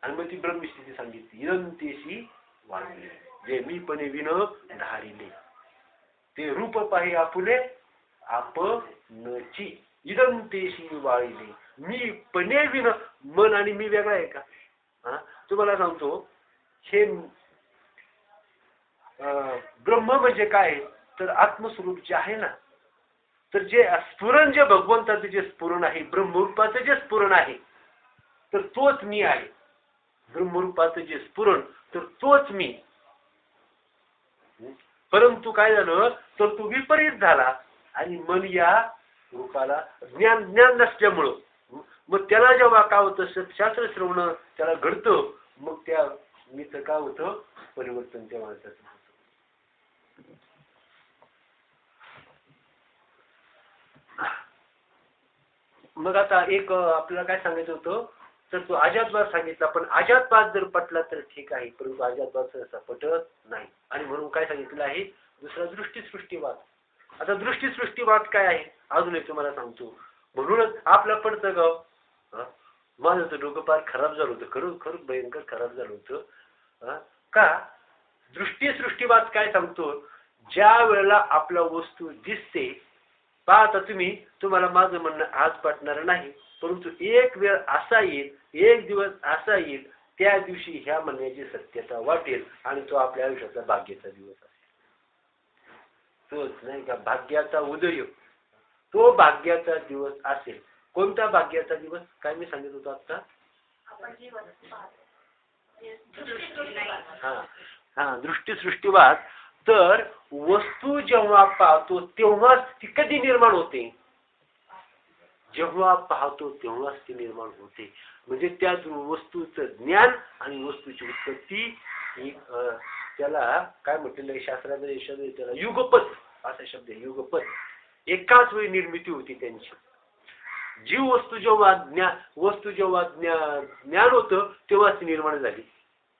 आणि मग ती ब्रह्मस्थिती सांगितली, इदंतेशी वाढले जे मी पणे विन धारिले, ते रूप पाहे आपुले आपणची, इदंतेशी वाळिले. मी पणे विन, मन आणि मी वेगळा आहे का? तुम्हाला सांगतो, हे ब्रह्म म्हणजे काय तर आत्मस्वरूप जे आहे ना, तर जे स्फुरण, जे भगवंताचं जे स्फुरण आहे, ब्रह्मरूपाचं जे स्फुरण आहे, तर तोच मी आहे. ब्रह्मरूपाचं जे स्फुरण, तर तोच मी. परंतु काय झालं तर तो विपरीत झाला आणि मन या रूपाला ज्ञान नसल्यामुळं मग त्याला जेव्हा काय होतं, शास्त्र श्रवण त्याला घडतं, मग त्या मीचं काय होतं, परिवर्तन त्या माणसाचं होतं. मग आता एक आपल्याला काय सांगायचं होतं, तर तो अजातवाद सांगितला, पण अजातवाद जर पटला तर ठीक आहे, परंतु अजातवाद सहसा पटत नाही. आणि म्हणून काय सांगितलं आहे, दुसरा दृष्टीसृष्टीवाद. आता दृष्टीसृष्टीवाद काय आहे अजून एक तुम्हाला सांगतो. म्हणूनच आपलं पडतं गाव, माझं तर डोकं फार खराब झालं होतं, खरंच भयंकर खराब झालं होतं. का दृष्टीसृष्टीवाद काय सांगतो, ज्या वेळेला आपल्या वस्तू दिसते, पाहता तुम्हाला माझं म्हणणं आज पटणार नाही, परंतु एक वेळ असा येईल, एक दिवस असा येईल, त्या दिवशी ह्या म्हणण्याची सत्यता वाटेल आणि तो आपल्या आयुष्यातला भाग्याचा दिवस असेल. तोच नाही का भाग्याचा उदय, तो भाग्याचा दिवस असेल. कोणता भाग्याचा दिवस? काय मी सांगित होतो आता? दृष्टीसृष्टीवाद. तर वस्तू जेव्हा पाहतो तेव्हाच ती कधी निर्माण होते, जेव्हा पाहतो तेव्हाच ती निर्माण होते. म्हणजे त्या वस्तूचं ज्ञान आणि वस्तूची उत्पत्ती त्याला काय म्हटलेलं शास्त्रामध्ये शब्द, त्याला युगपत असा शब्द आहे, युगपत. एकाच वेळी निर्मिती होती त्यांची. जी वस्तू जेव्हा ज्ञान होतं तेव्हाच ती निर्माण झाली.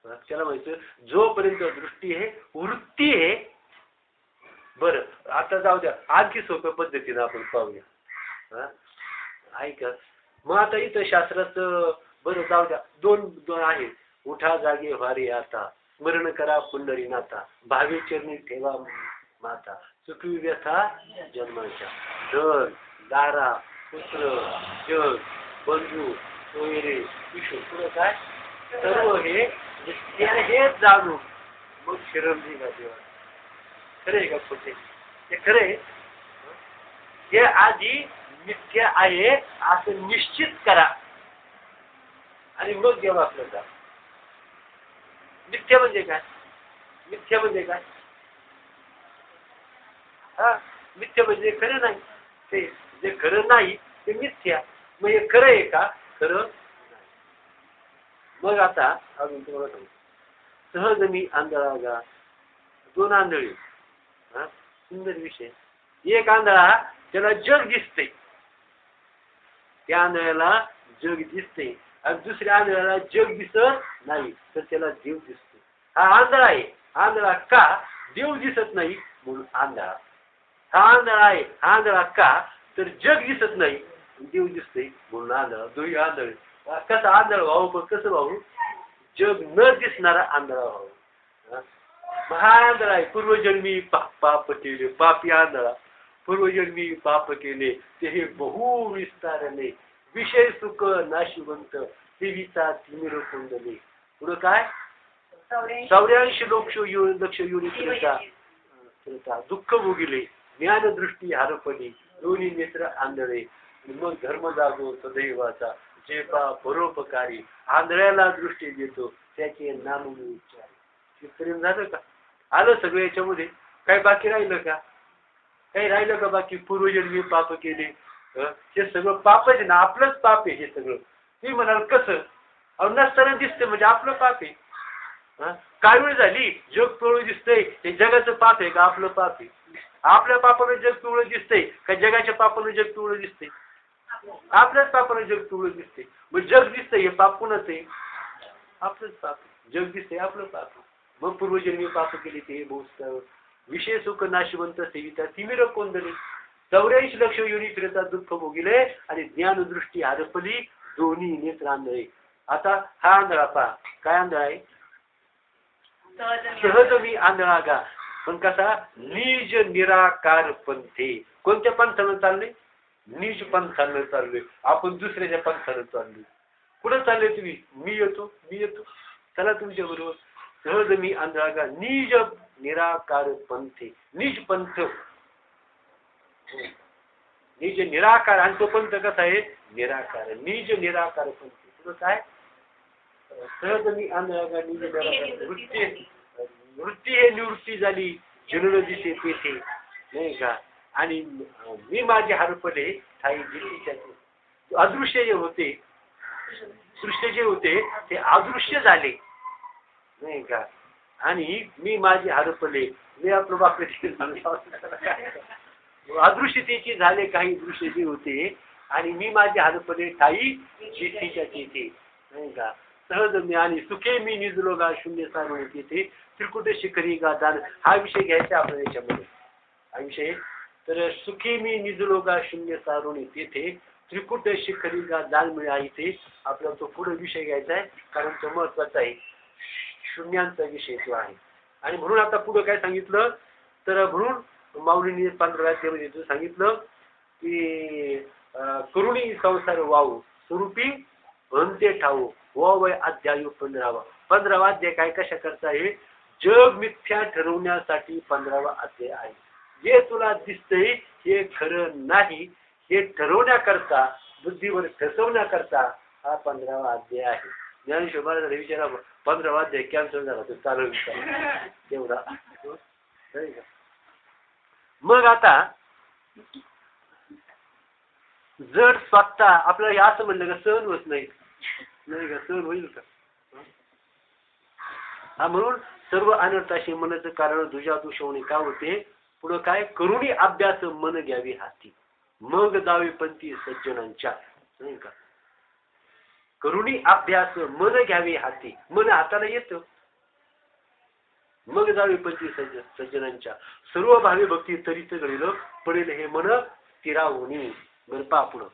त्याला माहिती जोपर्यंत दृष्टी आहे, वृत्ती आहे. बरं आता जाऊ द्या, आणखी सोप्या पद्धतीने आपण पाहूया. ऐका मग आता इथं शास्त्राचं बरं जाऊ द्या, दोन आहे. उठा जागे व्हारे आता, स्मरण करा पंढरीनाथा, भावे चरणी ठेवा माता, चुकवी व्यथा जन्माच्या. घर दारा पुत्र जग बंधू सोयरे विश्व, पुढं काय सर्व हे जाणून मग शरण का देवा. खरे का खोटे? हे खरे, हे आधी मिथ्या आहे असं निश्चित करा आणि मग जेव्हा आपलं जा. मिथ्या म्हणजे काय? मिथ्या म्हणजे काय? मिथ्या म्हणजे खरं नाही. ते जे खरं नाही ते मिथ्या. मग हे खरं आहे का? खरं नाही. मग आता अजून तुम्हाला सांगतो. सहज मी आंधळा गा, दोन आंधळी. सुंदर विषय. एक आंधळा त्याला जग दिसते, त्या आंधळ्याला जग दिसते, आणि दुसऱ्या आंधळ्याला जग दिसत नाही, तर त्याला देव दिसतो. हा आंधळा आहे. आंधळा का? देव दिसत नाही म्हणून आंधळा. हा आंधळा आहे. आंधळा का? तर जग दिसत नाही, देव दिसते म्हणून आंधळा. दोन्ही आंधळे. कसं आंधळ व्हावं? पण कसं व्हावं? जग न दिसणारा आंधळा व्हावं. हा आंधळा आहे. पूर्वजन्मी पाप केले, पापी आंधळा. पूर्वजन्मी पाप केले ते हे बहु विस्तारले, विषय सुख नाशिवंत देवीचा तिमिर कुंडले. पुढं काय? 84 लक्ष युनिट दुःख भोगिले, ज्ञानदृष्टी हारपली, दोन्ही नेत्र आंधळे. मग धर्म जागो सदैवाचा, जे पा परोपकारी, आंधळ्याला दृष्टी देतो त्याचे नाम उच्चार. इथपर्यंत झालं का? आलं सगळं याच्यामध्ये? काही बाकी राहिलं का? काही राहिलं का बाकी? पूर्वजन्मी पाप केले, हे सगळं पापच आहे ना, आपलंच पाप आहे हे सगळं. तुम्ही म्हणाल कसं? नसताना दिसते म्हणजे आपलं पाप आहे. काय वेळ झाली जग पिवळं दिसतंय, हे जगाचं पाप आहे का आपलं पाप आहे? आपल्या पापानं जग पिवळं दिसतंय का जगाच्या पापानं जग पिवळं दिसतंय? आपल्याच पापानं जग पिवळं दिसतंय. मग जग दिसतंय हे पाप कुणाचं आहे? आपलंच पाप. जग दिसतंय आपलं पाप. मग पूर्वजन्मी पाप केले ते बहुत विषय सुख नाशिवंत सेविता तिमिर कोंदले. 84 लक्ष योनी फिरता दुःख भोगिले आणि ज्ञानदृष्टी हरपली दोन्ही नेत्र आंधळे. आता हा आंधळा पहा काय आंधळा आहे. सहज मी आंधळा गा पण कसा निज निराकार पंथे. कोणत्या पंथानं चालले. निज पंथानं चाललोय आपण दुसऱ्याच्या पंथानं चाललोय. कुठं चालले तुम्ही. मी येतो चला तुमच्या बरोबर. सहज मी आंधळा गा निज निराकार पंथे. निज पंथ निज निराकार आणि तो पंथ कसा आहे निराकार. निज निराकार पंथ तुझं काय. सहज मी आंधळा गा निज निराकार. वृत्ती हे निवृत्ती झाली जनन दिसे पेथे नाही का. आणि मी माझे हरपले ठाई दिल्लीच्या. अदृश्य जे होते दृश्य जे होते ते अदृश्य झाले नाही का. आणि मी माझे हरपले मी आपलं बापरे अदृश्यतेची झाले काही दृश्य जे होते आणि मी माझे हरपले ठाई जेठीच्या तेथे नाही का. सहज मी आणि सुखे मी निजलो गा शून्य सारून तेथे त्रिकुट शिखरी गा दान. हा विषय घ्यायचा आपल्या याच्यामध्ये हा विषय. तर सुखी मी निजलो गा शून्य सारून तेथे त्रिकुट शिखरी गा दान मिळा इथे. आपला तो पुढे विषय घ्यायचा आहे कारण तो महत्वाचा आहे. शून्यांचा विषय तो आहे. आणि म्हणून आता पुढे काय सांगितलं तर म्हणून माऊलींनी 15व्या अध्यायामध्ये सांगितलं की करुणी संसार वाहू स्वरूपी अंते ठाऊ वय अध्याय 15वा. 15वा अध्याय काय कशा करता आहे. जग मिथ्या ठरवण्यासाठी 15वा अध्याय आहे. जे तुला दिसतंय हे खरं नाही हे ठरवण्याकरता बुद्धीवर ठसवण्याकरता हा 15वा अध्याय आहे. ज्ञानेश्वर महाराजांना विचारा 15वा अध्याय कॅन्सल झाला तो चालू तेवढा. मग आता जर स्वतः आपल्याला असं म्हणलं का सहन होत नाही का सहन होईल का. हा म्हणून सर्व अनर्थाशी मनाचं कारण दुजा दोष होणे का होते. पुढं काय करुणी अभ्यास मन घ्यावी हाती मग जावे पंथी सज्जनांच्या नाही का. करुणी अभ्यास मन घ्यावे हाती. मन हाताला येतं मग जावे पंथी सज्जनांच्या. सर्व भावी भक्ती तरीच घडलं पडेल हे मन स्थिरावणी. गणपा पुढं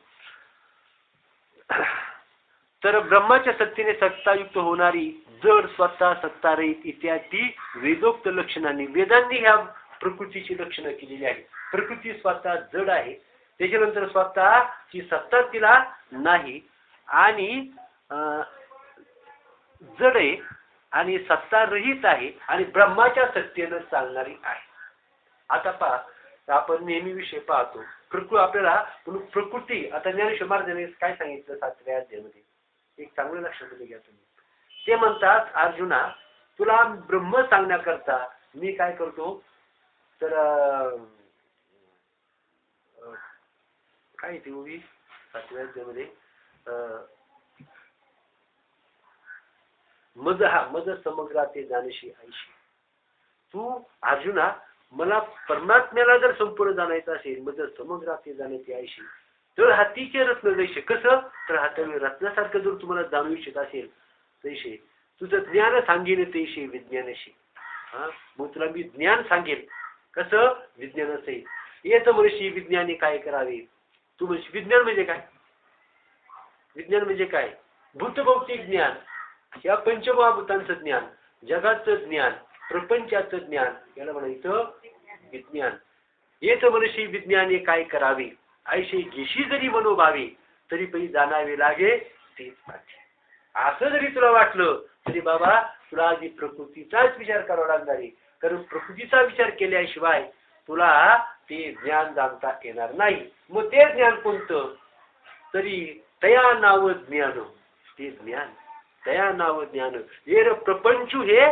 तर ब्रह्माच्या सत्तेने सत्तायुक्त होणारी जड स्वतः सत्ता रहित इत्यादी वेदोक्त लक्षणांनी वेदांनी ह्या प्रकृतीची लक्षणं केलेली आहे. प्रकृती स्वतः जड आहे त्याच्यानंतर स्वतःची सत्ता तिला नाही आणि जड आहे आणि सत्ता रहित आहे आणि ब्रह्माच्या सत्तेनं चालणारी आहे. आता पहा आपण नेहमी विषय पाहतो आपल्याला प्रकृती. आता ज्ञानेश्वर महाराजांनी काय सांगितलं 7व्या अध्यायामध्ये एक चांगलं लक्षात घ्या तुम्ही. ते म्हणतात अर्जुना तुला ब्रह्म सांगण्याकरता मी काय करतो तर काय ते उभी 7व्या अध्यायामध्ये मज समग्राते जाणशी आईशी. तू अर्जुना मला परमात्म्याला जर संपूर्ण जाणायचं असेल मज समग्राते जाण्याची आईशी तर हातीचे रत्न जैसे कसं तर हाताने रत्नासारखं जर तुम्हाला जाणू इच्छित असेल तैसे तुझं ज्ञान सांगेल तैसे विज्ञानाशी. हा मग तुला मी ज्ञान सांगेल कसं विज्ञानाचं येत मनुष्य विज्ञानी काय करावे. तू म्हणजे विज्ञान म्हणजे काय. विज्ञान म्हणजे काय भूतभौतिक ज्ञान या पंचमहाभूतांचं ज्ञान जगाचं ज्ञान प्रपंचाचं ज्ञान याला म्हणायचं विज्ञान. येत मनुष्य विज्ञाने काय करावे ऐशे घेशी जरी मनोभावे तरी पै जाणावे लागे तेच पाठी. असं जरी तुला वाटलं तरी बाबा तुला आधी प्रकृतीचाच विचार करावा लागणार आहे कारण प्रकृतीचा विचार केल्याशिवाय तुला ते ज्ञान जाणता येणार नाही. मग ते ज्ञान कोणतं तरी तया नाव ज्ञान. ते ज्ञान तया नाव ज्ञान येर प्रपंचू हे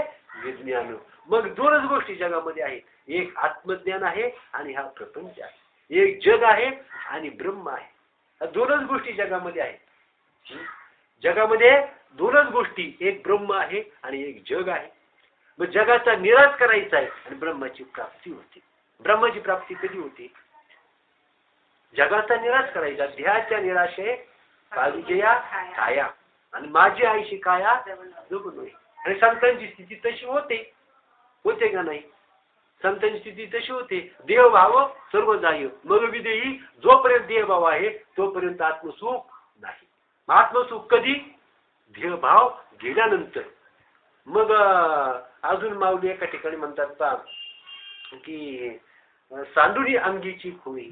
विज्ञान. मग दोनच गोष्टी जगामध्ये आहेत. एक आत्मज्ञान आहे आणि हा प्रपंच आहे. एक जग आहे आणि ब्रह्म आहे. ह्या दोनच गोष्टी जगामध्ये आहेत. जगामध्ये दोनच गोष्टी एक ब्रह्म आहे आणि एक जग आहे. मग जगाचा निराश करायचा आहे आणि ब्रह्माची प्राप्ती होते. ब्रह्माची प्राप्ती कधी होते जगाचा निराश करायचा. ध्येयाच्या निराशे काळजीया काया आणि माझी आईशी काया जगू नये. आणि संतांची स्थिती तशी होते का नाही संतांची स्थिती तशी होते, देहभाव सर्व जाय मग विदेही. जोपर्यंत देहभाव आहे तोपर्यंत आत्मसुख नाही. आत्मसुख कधी? देहभाव गेल्यानंतर. मग अजून माऊली एका ठिकाणी म्हणतात पहा की सांडुनी अंगीची खोळी,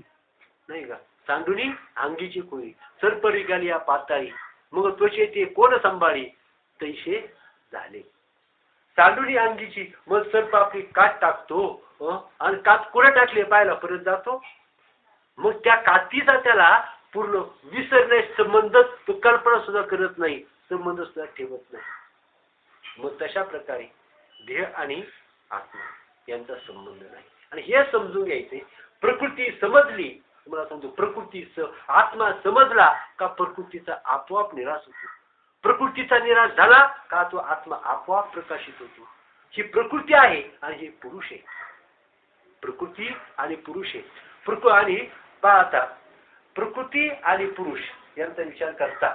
नाही का, सांडुनी अंगीची खोळी सरपरी गाली या पाताळी मग त्वचे ते कोण सांभाळी तैसे झाले. सांडुनी अंगीची, मग सर्प आपली कात टाकतो आणि कात कुठे टाकले पाहायला परत जातो. मग त्या कातीचा त्याला पूर्ण विसरण्यास संबंध तो कल्पना सुद्धा करत नाही, संबंध सुद्धा ठेवत नाही. मग तशा प्रकारे देह आणि आत्मा यांचा संबंध नाही. आणि हे समजून घ्यायचे, प्रकृती समजली, तुम्हाला सांगतो, प्रकृती आत्मा समजला का प्रकृतीचा आपोआप निराश होतो. प्रकृतीचा निराश झाला का तो आत्मा आपोआप प्रकाशित होतो. ही प्रकृती आहे आणि हे पुरुष आहे. प्रकृती आणि पुरुष आहे. आणि पाहता प्रकृती आणि पुरुष यांचा विचार करता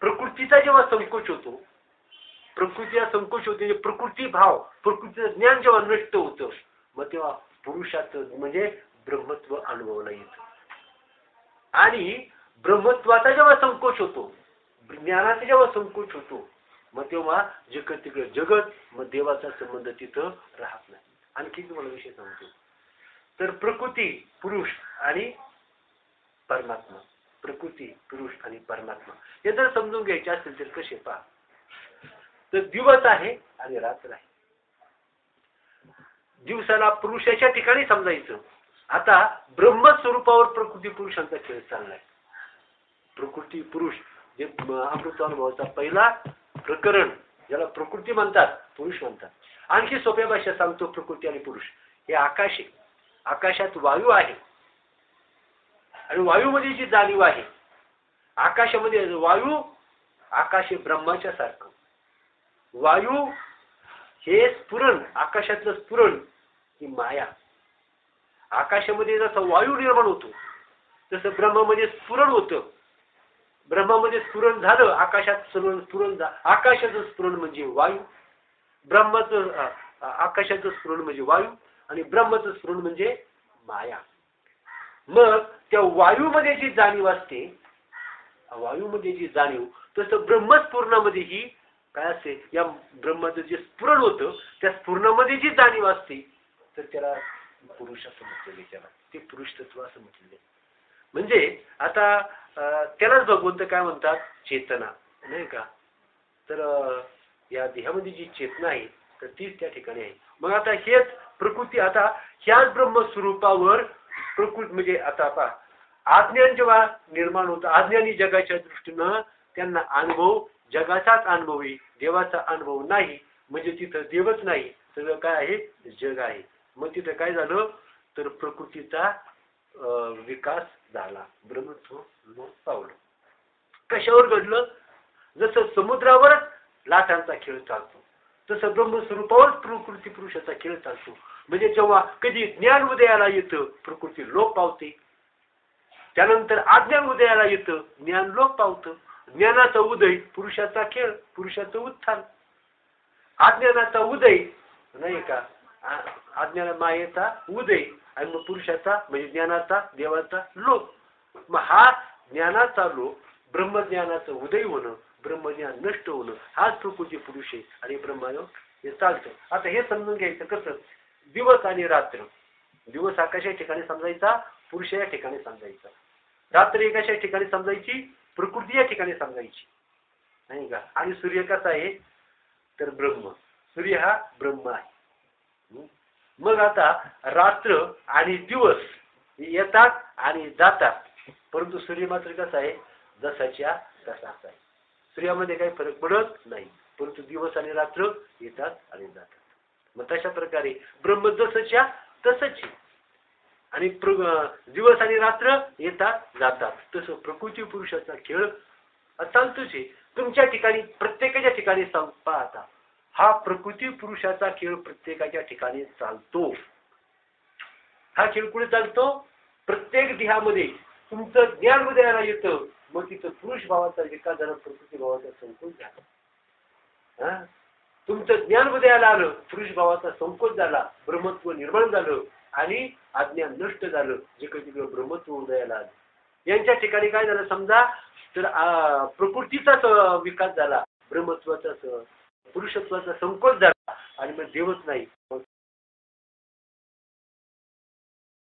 प्रकृतीचा जेव्हा संकोच होतो, प्रकृतीचा संकोच होते, प्रकृती भाव, प्रकृतीचं ज्ञान जेव्हा नष्ट होतं, मग तेव्हा पुरुषाचं म्हणजे ब्रह्मत्व अनुभवला येतं. आणि ब्रह्मत्वाचा जेव्हा संकोच होतो, ज्ञानाचा जेव्हा संकोच होतो, मग तेव्हा जगत तिकडे जगत, मग देवाचा संबंध तिथं राहत नाही. आणखी तुम्हाला विषय सांगतो, तर प्रकृती पुरुष आणि परमात्मा, प्रकृती पुरुष आणि परमात्मा हे जर समजून घ्यायचे असेल तर कसे पहा, तर दिवस आहे आणि रात्र आहे. दिवसाला पुरुषाच्या ठिकाणी समजायचं. आता ब्रह्मस्वरूपावर प्रकृती पुरुषांचा खेळ चाललाय. प्रकृती पुरुष जे अमृतानुभवाचा पहिला प्रकरण, ज्याला प्रकृती म्हणतात, पुरुष म्हणतात. आणखी सोप्या भाषेत सांगतो, प्रकृती आणि पुरुष हे आकाश आहे. आकाशात वायू आहे आणि वायूमध्ये जी जाणीव आहे, आकाशामध्ये वायू, आकाश हे ब्रह्माच्या सारखं. वायू हे स्फुरण, आकाशातलं स्फुरण ही माया. आकाशामध्ये जसं वायू निर्माण होतो तसं ब्रह्मामध्ये स्फुरण होतं. ब्रह्मामध्ये स्फुरण झालं, आकाशात स्फुरण झालं. आकाशाचं स्फुरण म्हणजे वायू, ब्रह्माचं आकाशाचं स्फुरण म्हणजे वायू आणि ब्रह्माचं स्फुरण म्हणजे माया. मग त्या वायूमध्ये जी जाणीव असते, वायूमध्ये जी जाणीव, तसं ब्रह्मस्फुरणामध्ये ही काय असते, या ब्रह्माचं जे स्फुरण होतं त्या स्फुरणामध्ये जी जाणीव असते, तर त्याला पुरुष असं म्हटलेलं, त्याला ते पुरुष तत्व असं म्हटलेलं. म्हणजे आता त्यालाच भगवंत काय म्हणतात, चेतना, नाही का. तर या देहामध्ये जी चेतना आहे तर तीच त्या ठिकाणी आहे. मग आता हेच प्रकृती, आता ह्याच ब्रह्मस्वरूपावर प्रकृती म्हणजे आता पहा, अज्ञान जेव्हा निर्माण होतं, अज्ञानी जगाच्या दृष्टीनं त्यांना अनुभव जगाचाच अनुभव आहे, देवाचा अनुभव नाही. म्हणजे तिथं देवच नाही, सगळं काय आहे, जग आहे. मग तिथं काय झालं, तर प्रकृतीचा विकास झाला, ब्रह्मत्व पावलं. कशावर घडलं? जसं समुद्रावरच लाटांचा खेळ चालतो, तसं ब्रह्मस्वरूपावर प्रकृती पुरुषाचा खेळ चालतो. म्हणजे जेव्हा कधी ज्ञान उदयाला येतं, प्रकृती लोप पावते. त्यानंतर अज्ञान उदयाला येतं, ज्ञान लोप पावतं. ज्ञानाचा उदय पुरुषाचा खेळ, पुरुषाचं उत्थान. अज्ञानाचा उदय, नाही का, अज्ञान मायेचा उदय आणि मग पुरुषाचा म्हणजे ज्ञानाचा, देवाचा लोप. मग हा ज्ञानाचा लोप, ब्रह्मज्ञानाचं उदय होणं, ब्रह्मज्ञान नष्ट होणं, हाच प्रकृती पुरुष आहे आणि ब्रह्मायोग हे चालतं. आता हे समजून घ्यायचं कसं, दिवस आणि रात्र. दिवस आकाशाच्या ठिकाणी समजायचा, पुरुष या ठिकाणी समजायचा. रात्र एकाच्या ठिकाणी समजायची, प्रकृती या ठिकाणी समजायची, नाही का. आणि सूर्य कसा आहे, तर ब्रह्म, सूर्य हा ब्रह्म आहे. मग आता रात्र आणि दिवस येतात आणि जातात, परंतु सूर्य मात्र कसा आहे, जसाच्या तसाच आहे. सूर्यामध्ये काही फरक पडत नाही, परंतु दिवस आणि रात्र येतात आणि जातात. मग तशा प्रकारे ब्रह्म जसच्या तसंच आणि दिवस आणि रात्र येतात जातात, तसं प्रकृती पुरुषाचा खेळ चालतोच आहे. तुमच्या ठिकाणी, प्रत्येकाच्या ठिकाणी पाहता हा प्रकृती पुरुषाचा खेळ प्रत्येकाच्या ठिकाणी चालतो. हा खेळ कुठे चालतो, प्रत्येक देहामध्ये तुमचं ज्ञान उदयाला येतं, मग तिथं पुरुष भावाचा विकास झाला, प्रकृती भावाचा संकोच झाला. तुमचं ज्ञान उदयाला आलं, पुरुष भावाचा संकोच झाला, ब्रह्मत्व निर्माण झालं आणि अज्ञान नष्ट झालं, जे काही तिकडे ब्रह्मत्व उदयाला आलं. यांच्या ठिकाणी काय झालं समजा तर प्रकृतीचाच विकास झाला, ब्रह्मत्वाचा पुरुषत्वाचा संकोच झाला आणि मग देवच नाही, मग